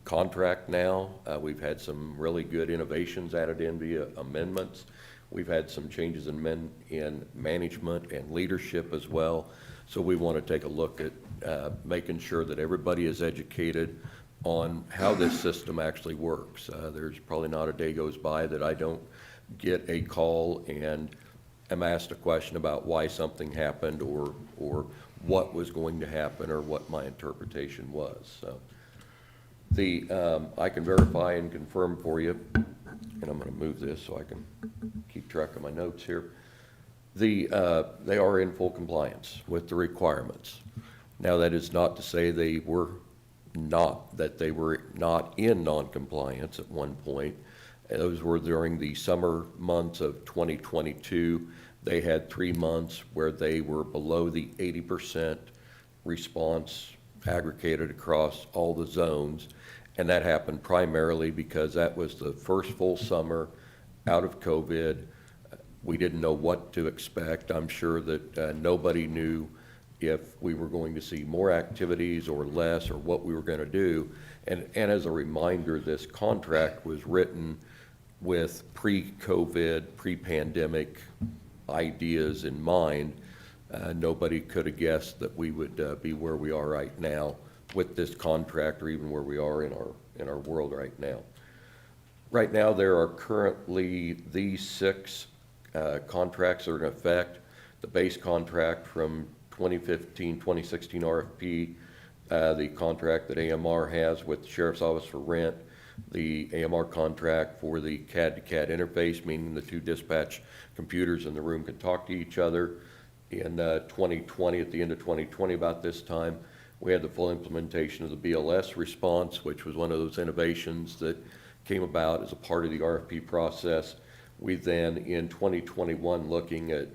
contract now. We've had some really good innovations added in via amendments. We've had some changes in management and leadership as well. So we want to take a look at making sure that everybody is educated on how this system actually works. There's probably not a day goes by that I don't get a call and am asked a question about why something happened or what was going to happen or what my interpretation was. So I can verify and confirm for you, and I'm going to move this so I can keep track of my notes here. They are in full compliance with the requirements. Now, that is not to say they were not in non-compliance at one point. Those were during the summer months of 2022. They had 3 months where they were below the 80% response aggregated across all the zones. And that happened primarily because that was the first full summer out of COVID. We didn't know what to expect. I'm sure that nobody knew if we were going to see more activities or less or what we were going to do. And as a reminder, this contract was written with pre-COVID, pre-pandemic ideas in mind. Nobody could have guessed that we would be where we are right now with this contract, or even where we are in our world right now. Right now, there are currently these 6 contracts that are in effect. The base contract from 2015, 2016 RFP, the contract that AMR has with the Sheriff's Office for rent, the AMR contract for the CAD-to-CAD interface, meaning the 2 dispatch computers in the room can talk to each other. In 2020, at the end of 2020, about this time, we had the full implementation of the BLS response, which was one of those innovations that came about as a part of the RFP process. We then, in 2021, looking at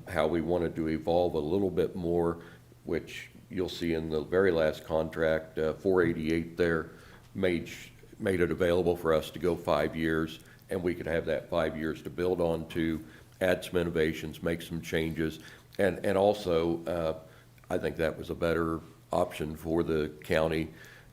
how we wanted to evolve a little bit more, which you'll see in the very last contract, 488 there, made it available for us to go 5 years, and we could have that 5 years to build on to, add some innovations, make some changes, and also I think that was a better option for the county.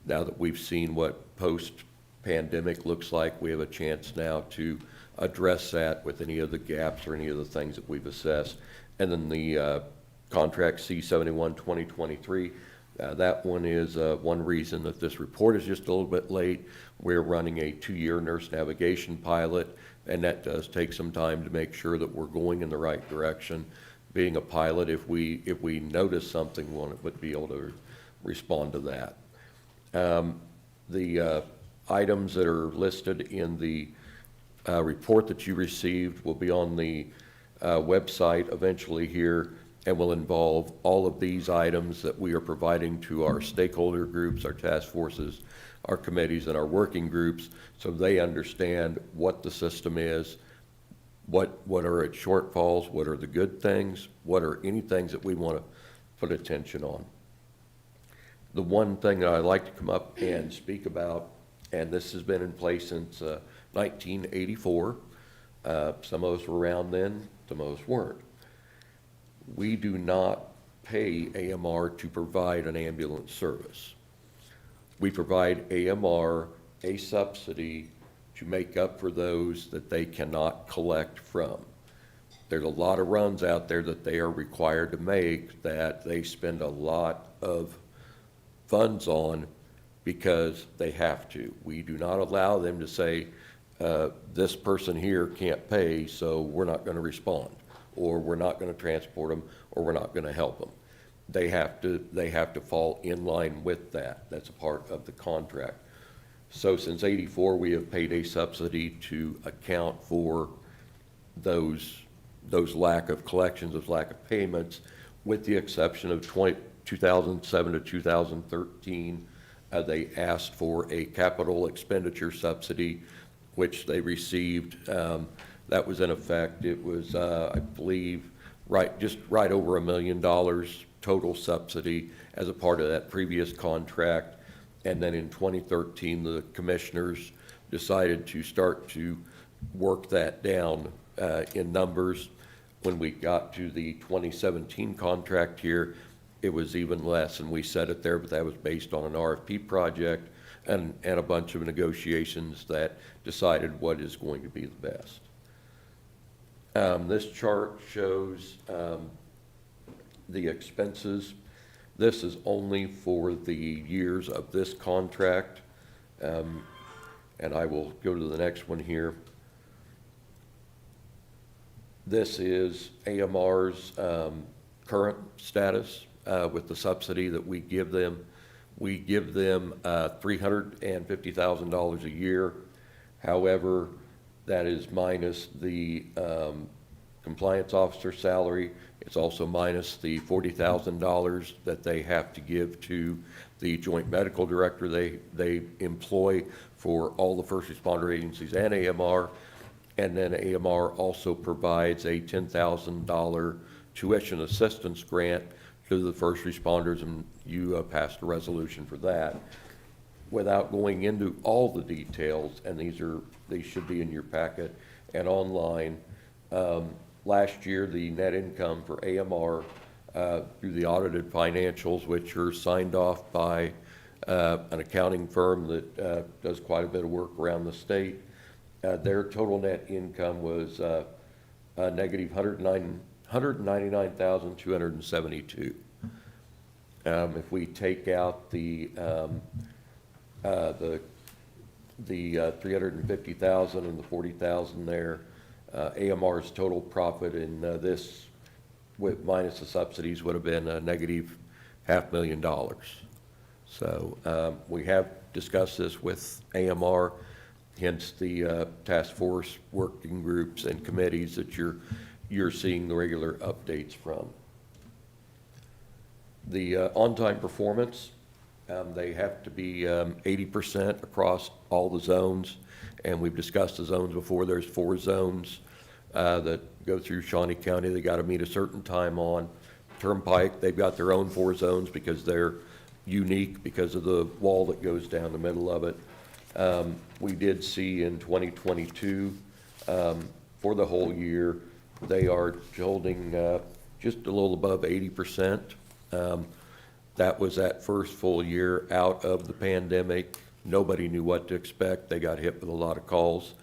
Now that we've seen what post-pandemic looks like, we have a chance now to address that with any of the gaps or any of the things that we've assessed. And then the contract C71 2023, that one is one reason that this report is just a little bit late. We're running a 2-year nurse navigation pilot, and that does take some time to make sure that we're going in the right direction. Being a pilot, if we notice something, we would be able to respond to that. The items that are listed in the report that you received will be on the website eventually here, and will involve all of these items that we are providing to our stakeholder groups, our task forces, our committees, and our working groups, so they understand what the system is, what are its shortfalls, what are the good things, what are any things that we want to put attention on. The one thing that I'd like to come up and speak about, and this has been in place since 1984, some of us were around then, some of us weren't. We do not pay AMR to provide an ambulance service. We provide AMR a subsidy to make up for those that they cannot collect from. There's a lot of runs out there that they are required to make that they spend a lot of funds on because they have to. We do not allow them to say, this person here can't pay, so we're not going to respond, or we're not going to transport them, or we're not going to help them. They have to fall in line with that. That's a part of the contract. So since '84, we have paid a subsidy to account for those lack of collections, those lack of payments, with the exception of 2007 to 2013. They asked for a capital expenditure subsidy, which they received. That was in effect. It was, I believe, just right over $1 million total subsidy as a part of that previous contract. And then in 2013, the commissioners decided to start to work that down in numbers. When we got to the 2017 contract here, it was even less, and we set it there, but that was based on an RFP project and a bunch of negotiations that decided what is going to be the best. This chart shows the expenses This is only for the years of this contract. And I will go to the next one here. This is AMR's current status with the subsidy that we give them. We give them $350,000 a year. However, that is minus the compliance officer salary. It's also minus the $40,000 that they have to give to the joint medical director they employ for all the first responder agencies and AMR. And then AMR also provides a $10,000 tuition assistance grant to the first responders, and you passed a resolution for that. Without going into all the details, and these should be in your packet and online, last year the net income for AMR through the audited financials, which are signed off by an accounting firm that does quite a bit of work around the state, their total net income was a negative $199,272. If we take out the $350,000 and the $40,000 there, AMR's total profit in this, with minus the subsidies, would have been a negative $500,000. So we have discussed this with AMR, hence the task force working groups and committees that you're seeing the regular updates from. The on-time performance, they have to be 80% across all the zones, and we've discussed the zones before. There's 4 zones that go through Shawnee County. They got to meet a certain time on. Turnpike, they've got their own 4 zones because they're unique because of the wall that goes down the middle of it. We did see in 2022, for the whole year, they are holding just a little above 80%. That was that first full year out of the pandemic. Nobody knew what to expect. They got hit with a lot of calls.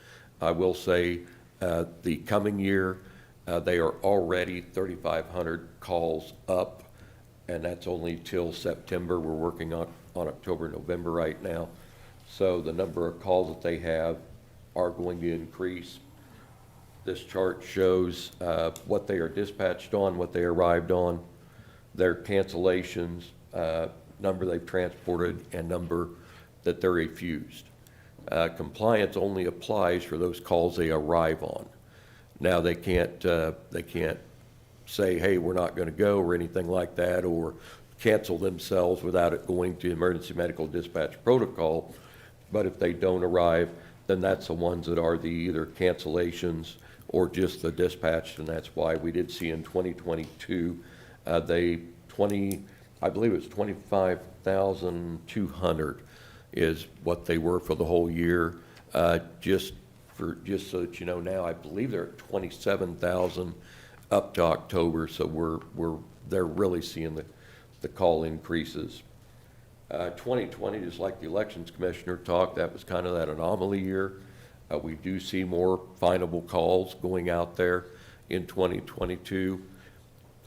I will say the coming year, they are already 3,500 calls up, and that's only till September. We're working on October, November right now. So the number of calls that they have are going to increase. This chart shows what they are dispatched on, what they arrived on, their cancellations, number they've transported, and number that they're refused. Compliance only applies for those calls they arrive on. Now they can't say, hey, we're not going to go or anything like that, or cancel themselves without it going to emergency medical dispatch protocol. But if they don't arrive, then that's the ones that are the either cancellations or just the dispatch, and that's why we did see in 2022, I believe it was 25,200 is what they were for the whole year. Just so that you know now, I believe they're at 27,000 up to October, so they're really seeing the call increases. 2020, just like the elections commissioner talked, that was kind of that anomaly year. We do see more finable calls going out there in 2022.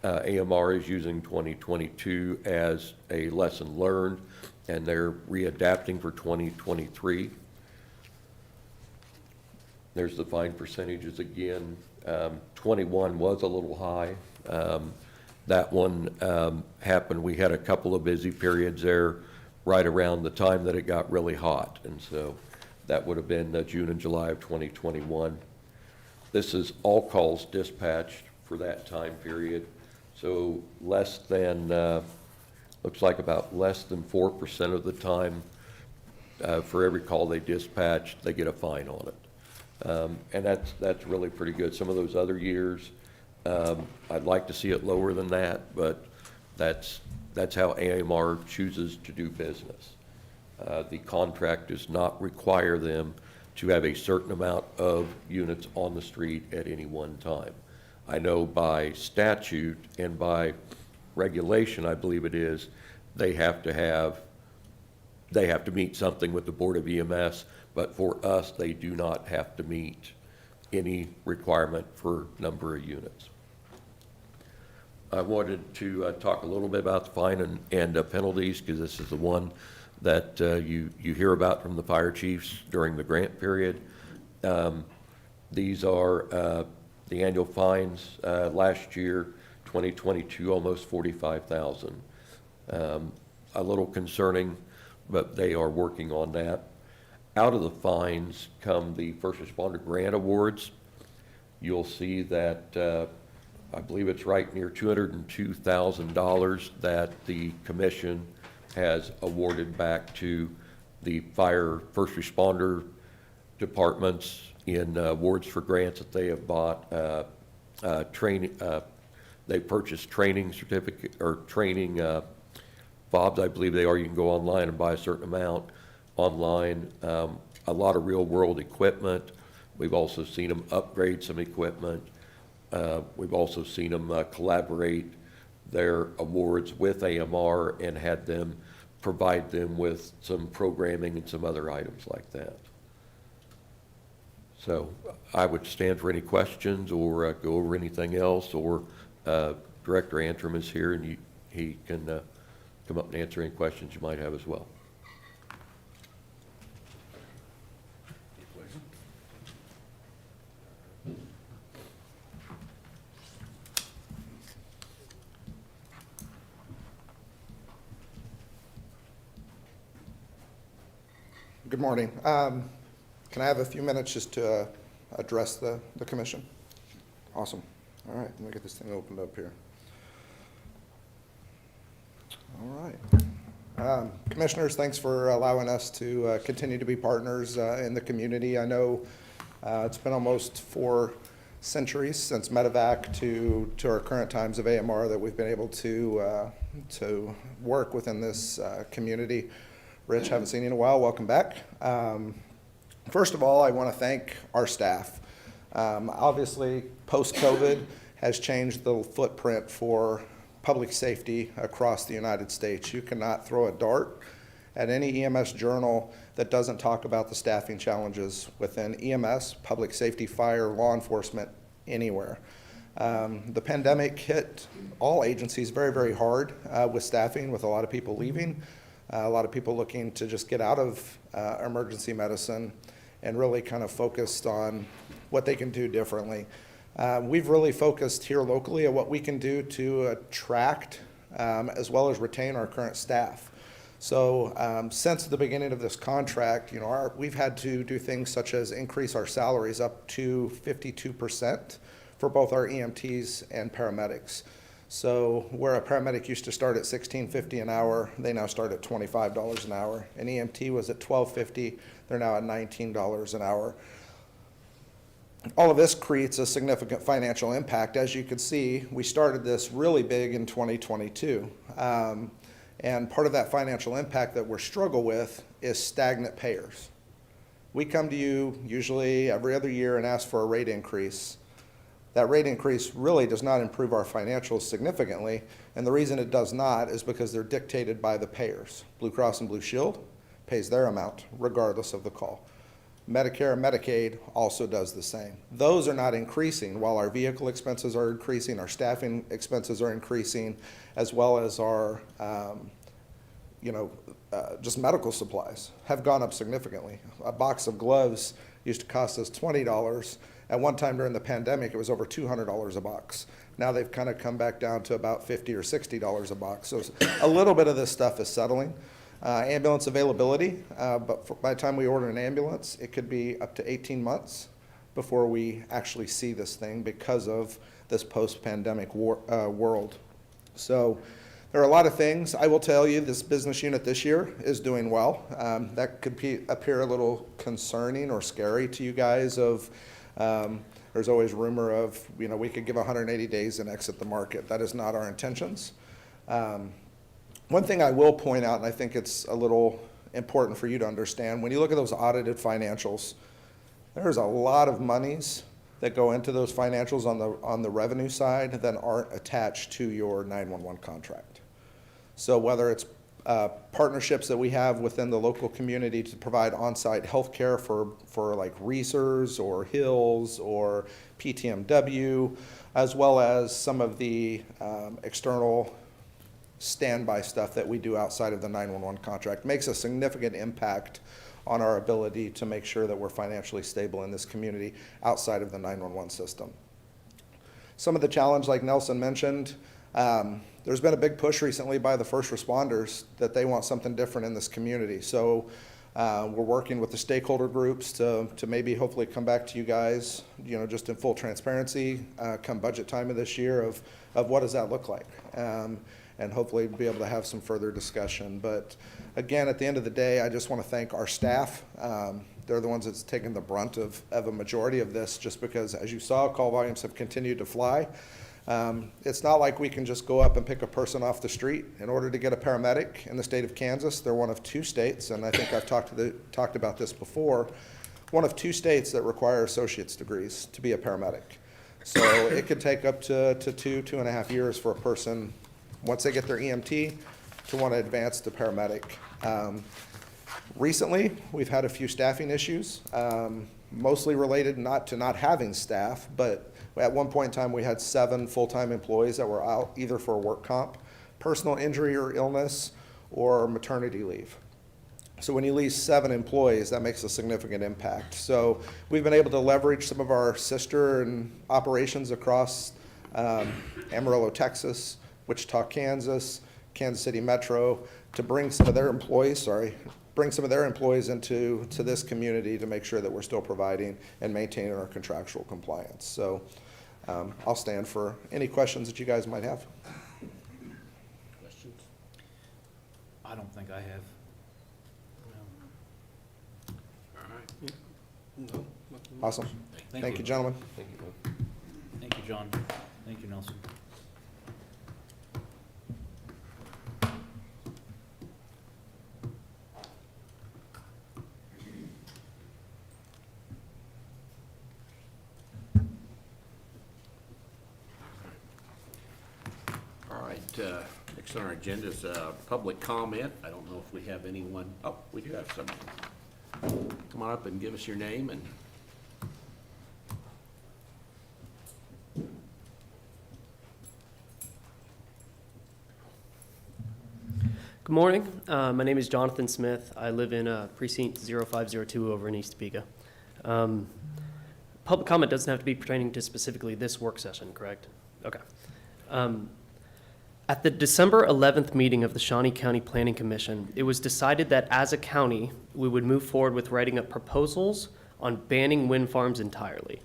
AMR is using 2022 as a lesson learned, and they're readapting for 2023. There's the fine percentages again. 21 was a little high. That one happened. We had a couple of busy periods there right around the time that it got really hot, and so that would have been June and July of 2021. This is all calls dispatched for that time period. So less than, looks like about less than 4% of the time for every call they dispatch, they get a fine on it. And that's really pretty good. Some of those other years, I'd like to see it lower than that, but that's how AMR chooses to do business. The contract does not require them to have a certain amount of units on the street at any one time. I know by statute and by regulation, I believe it is, they have to meet something with the Board of EMS, but for us, they do not have to meet any requirement for number of units. I wanted to talk a little bit about the fine and penalties, because this is the one that you hear about from the fire chiefs during the grant period. These are the annual fines. Last year, 2022, almost 45,000. A little concerning, but they are working on that. Out of the fines come the first responder grant awards. You'll see that I believe it's right near $202,000 that the commission has awarded back to the fire first responder departments in awards for grants that they have bought, training. They purchased training certificate or training fobs, I believe they are. You can go online and buy a certain amount online. A lot of real world equipment. We've also seen them upgrade some equipment. We've also seen them collaborate their awards with AMR and had them provide them with some programming and some other items like that. So I would stand for any questions or go over anything else, or Director Antrim is here and he can come up and answer any questions you might have as well. Good morning. Can I have a few minutes just to address the commission? Awesome. All right, let me get this thing opened up here. All right. Commissioners, thanks for allowing us to continue to be partners in the community. I know it's been almost 4 centuries since Medevac to our current times of AMR that we've been able to work within this community. Rich, haven't seen you in a while. Welcome back. First of all, I want to thank our staff. Obviously, post-COVID has changed the footprint for public safety across the United States. You cannot throw a dart at any EMS journal that doesn't talk about the staffing challenges within EMS, public safety, fire, law enforcement, anywhere. The pandemic hit all agencies very, very hard with staffing, with a lot of people leaving. A lot of people looking to just get out of emergency medicine and really kind of focused on what they can do differently. We've really focused here locally on what we can do to attract as well as retain our current staff. So since the beginning of this contract, we've had to do things such as increase our salaries up to 52% for both our EMTs and paramedics. So where a paramedic used to start at $16.50 an hour, they now start at $25 an hour. An EMT was at $12.50, they're now at $19 an hour. All of this creates a significant financial impact. As you can see, we started this really big in 2022. And part of that financial impact that we're struggle with is stagnant payers. We come to you usually every other year and ask for a rate increase. That rate increase really does not improve our financials significantly, and the reason it does not is because they're dictated by the payers. Blue Cross and Blue Shield pays their amount regardless of the call. Medicare and Medicaid also does the same. Those are not increasing while our vehicle expenses are increasing, our staffing expenses are increasing, as well as our just medical supplies have gone up significantly. A box of gloves used to cost us $20. At one time during the pandemic, it was over $200 a box. Now they've kind of come back down to about $50 or $60 a box. So a little bit of this stuff is settling. Ambulance availability, but by the time we order an ambulance, it could be up to 18 months before we actually see this thing because of this post-pandemic world. So there are a lot of things. I will tell you this business unit this year is doing well. That could appear a little concerning or scary to you guys of there's always rumor of, we could give 180 days and exit the market. That is not our intentions. One thing I will point out, and I think it's a little important for you to understand, when you look at those audited financials, there's a lot of monies that go into those financials on the revenue side that aren't attached to your 911 contract. So whether it's partnerships that we have within the local community to provide on-site healthcare for like Reesers or Hills or PTMW, as well as some of the external standby stuff that we do outside of the 911 contract. Makes a significant impact on our ability to make sure that we're financially stable in this community outside of the 911 system. Some of the challenge, like Nelson mentioned, there's been a big push recently by the first responders that they want something different in this community. So we're working with the stakeholder groups to maybe hopefully come back to you guys, just in full transparency, come budget time of this year of what does that look like? And hopefully be able to have some further discussion. But again, at the end of the day, I just want to thank our staff. They're the ones that's taken the brunt of a majority of this, just because, as you saw, call volumes have continued to fly. It's not like we can just go up and pick a person off the street. In order to get a paramedic in the state of Kansas, they're one of 2 states, and I think I've talked about this before, one of 2 states that require associate's degrees to be a paramedic. So it could take up to 2.5 years for a person, once they get their EMT, to want to advance to paramedic. Recently, we've had a few staffing issues, mostly related not to not having staff, but at one point in time, we had 7 full-time employees that were out either for work comp, personal injury or illness, or maternity leave. So when you lose 7 employees, that makes a significant impact. So we've been able to leverage some of our sister and operations across Amarillo, Texas, Wichita, Kansas, Kansas City Metro, to bring some of their employees, into this community to make sure that we're still providing and maintaining our contractual compliance. So I'll stand for any questions that you guys might have. Questions? I don't think I have. All right. No. Awesome. Thank you, gentlemen. Thank you. Thank you, John. Thank you, Nelson. All right, next on our agenda is public comment. I don't know if we have anyone. Oh, we do have someone. Come on up and give us your name and. Good morning. My name is Jonathan Smith. I live in precinct 0502 over in East Topeka. Public comment doesn't have to be pertaining to specifically this work session, correct? Okay. At the December 11th meeting of the Shawnee County Planning Commission, it was decided that as a county, we would move forward with writing up proposals on banning wind farms entirely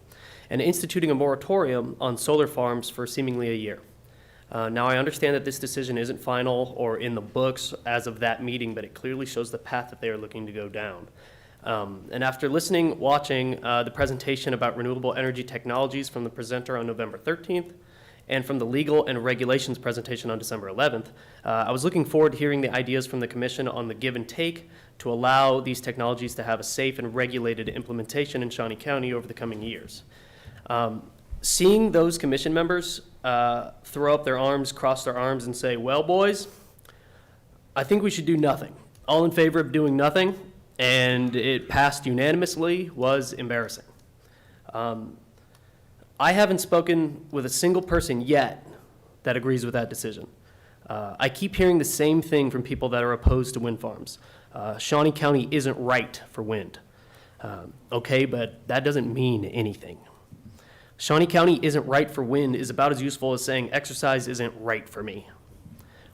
and instituting a moratorium on solar farms for seemingly a year. Now, I understand that this decision isn't final or in the books as of that meeting, but it clearly shows the path that they are looking to go down. And after watching the presentation about renewable energy technologies from the presenter on November 13th, and from the legal and regulations presentation on December 11th, I was looking forward to hearing the ideas from the commission on the give and take to allow these technologies to have a safe and regulated implementation in Shawnee County over the coming years. Seeing those commission members throw up their arms, cross their arms, and say, well, boys, I think we should do nothing. All in favor of doing nothing, and it passed unanimously, was embarrassing. I haven't spoken with a single person yet that agrees with that decision. I keep hearing the same thing from people that are opposed to wind farms. Shawnee County isn't right for wind. Okay, but that doesn't mean anything. Shawnee County isn't right for wind is about as useful as saying exercise isn't right for me.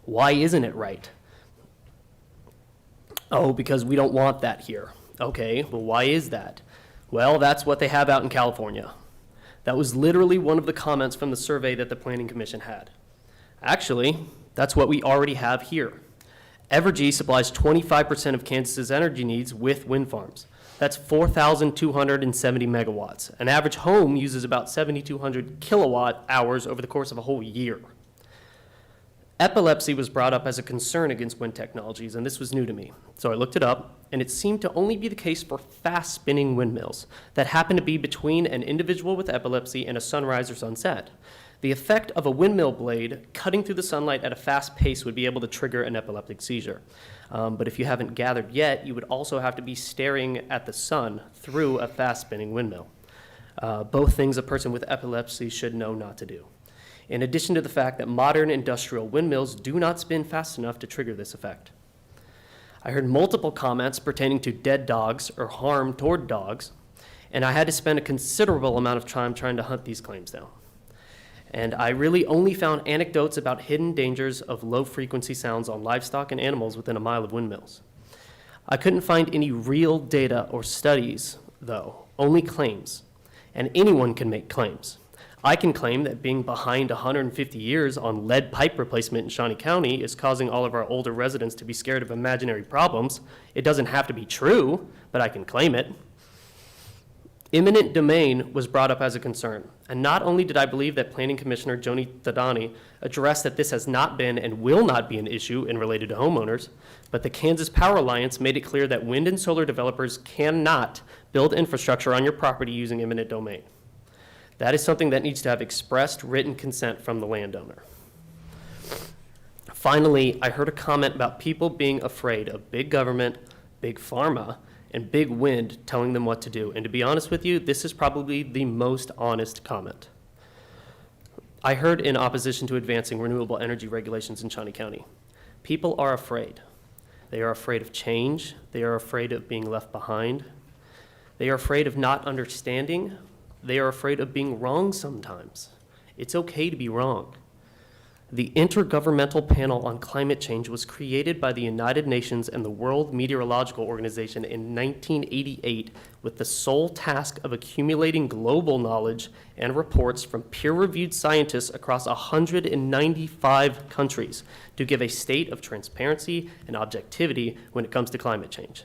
Why isn't it right? Oh, because we don't want that here. Okay, well, why is that? Well, that's what they have out in California. That was literally one of the comments from the survey that the Planning Commission had. Actually, that's what we already have here. Evergy supplies 25% of Kansas's energy needs with wind farms. That's 4,270 megawatts. An average home uses about 7,200 kilowatt hours over the course of a whole year. Epilepsy was brought up as a concern against wind technologies, and this was new to me. So I looked it up, and it seemed to only be the case for fast-spinning windmills that happen to be between an individual with epilepsy and a sunrise or sunset. The effect of a windmill blade cutting through the sunlight at a fast pace would be able to trigger an epileptic seizure. But if you haven't gathered yet, you would also have to be staring at the sun through a fast-spinning windmill. Both things a person with epilepsy should know not to do. In addition to the fact that modern industrial windmills do not spin fast enough to trigger this effect. I heard multiple comments pertaining to dead dogs or harm toward dogs, and I had to spend a considerable amount of time trying to hunt these claims down. And I really only found anecdotes about hidden dangers of low-frequency sounds on livestock and animals within a mile of windmills. I couldn't find any real data or studies, though, only claims. And anyone can make claims. I can claim that being behind 150 years on lead pipe replacement in Shawnee County is causing all of our older residents to be scared of imaginary problems. It doesn't have to be true, but I can claim it. Eminent domain was brought up as a concern, and not only did I believe that Planning Commissioner Joni Tadani addressed that this has not been and will not be an issue in related to homeowners, but the Kansas Power Alliance made it clear that wind and solar developers cannot build infrastructure on your property using eminent domain. That is something that needs to have expressed written consent from the landowner. Finally, I heard a comment about people being afraid of big government, big pharma, and big wind telling them what to do. And to be honest with you, this is probably the most honest comment. I heard in opposition to advancing renewable energy regulations in Shawnee County. People are afraid. They are afraid of change. They are afraid of being left behind. They are afraid of not understanding. They are afraid of being wrong sometimes. It's okay to be wrong. The Intergovernmental Panel on Climate Change was created by the United Nations and the World Meteorological Organization in 1988 with the sole task of accumulating global knowledge and reports from peer-reviewed scientists across 195 countries to give a state of transparency and objectivity when it comes to climate change.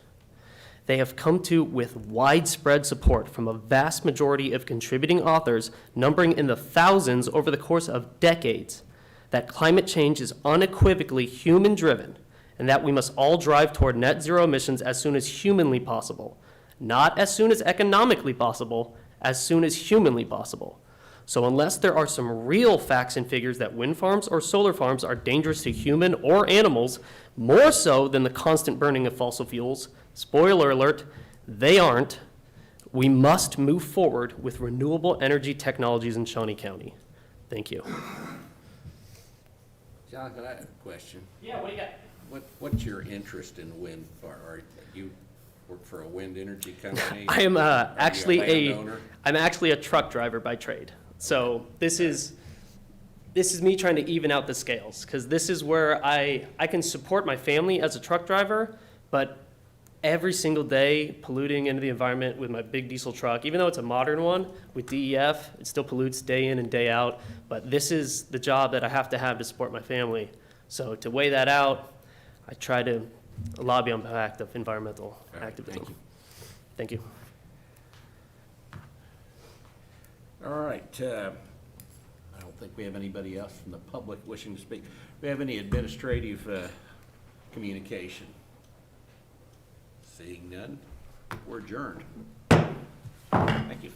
They have come to with widespread support from a vast majority of contributing authors, numbering in the thousands over the course of decades, that climate change is unequivocally human-driven and that we must all drive toward net zero emissions as soon as humanly possible. Not as soon as economically possible, as soon as humanly possible. So unless there are some real facts and figures that wind farms or solar farms are dangerous to human or animals, more so than the constant burning of fossil fuels, spoiler alert, they aren't, we must move forward with renewable energy technologies in Shawnee County. Thank you. Jonathan, I have a question. Yeah, what do you got? What's your interest in wind farm? Are you work for a wind energy company? I am actually landowner? I'm actually a truck driver by trade. So this is me trying to even out the scales, because this is where I can support my family as a truck driver, but every single day polluting into the environment with my big diesel truck, even though it's a modern one with DEF, it still pollutes day in and day out, but this is the job that I have to support my family. So to weigh that out, I try to lobby on behalf of environmental activism. Thank you. Thank you. All right. I don't think we have anybody else from the public wishing to speak. Do we have any administrative communication? Seeing none, we're adjourned. Thank you.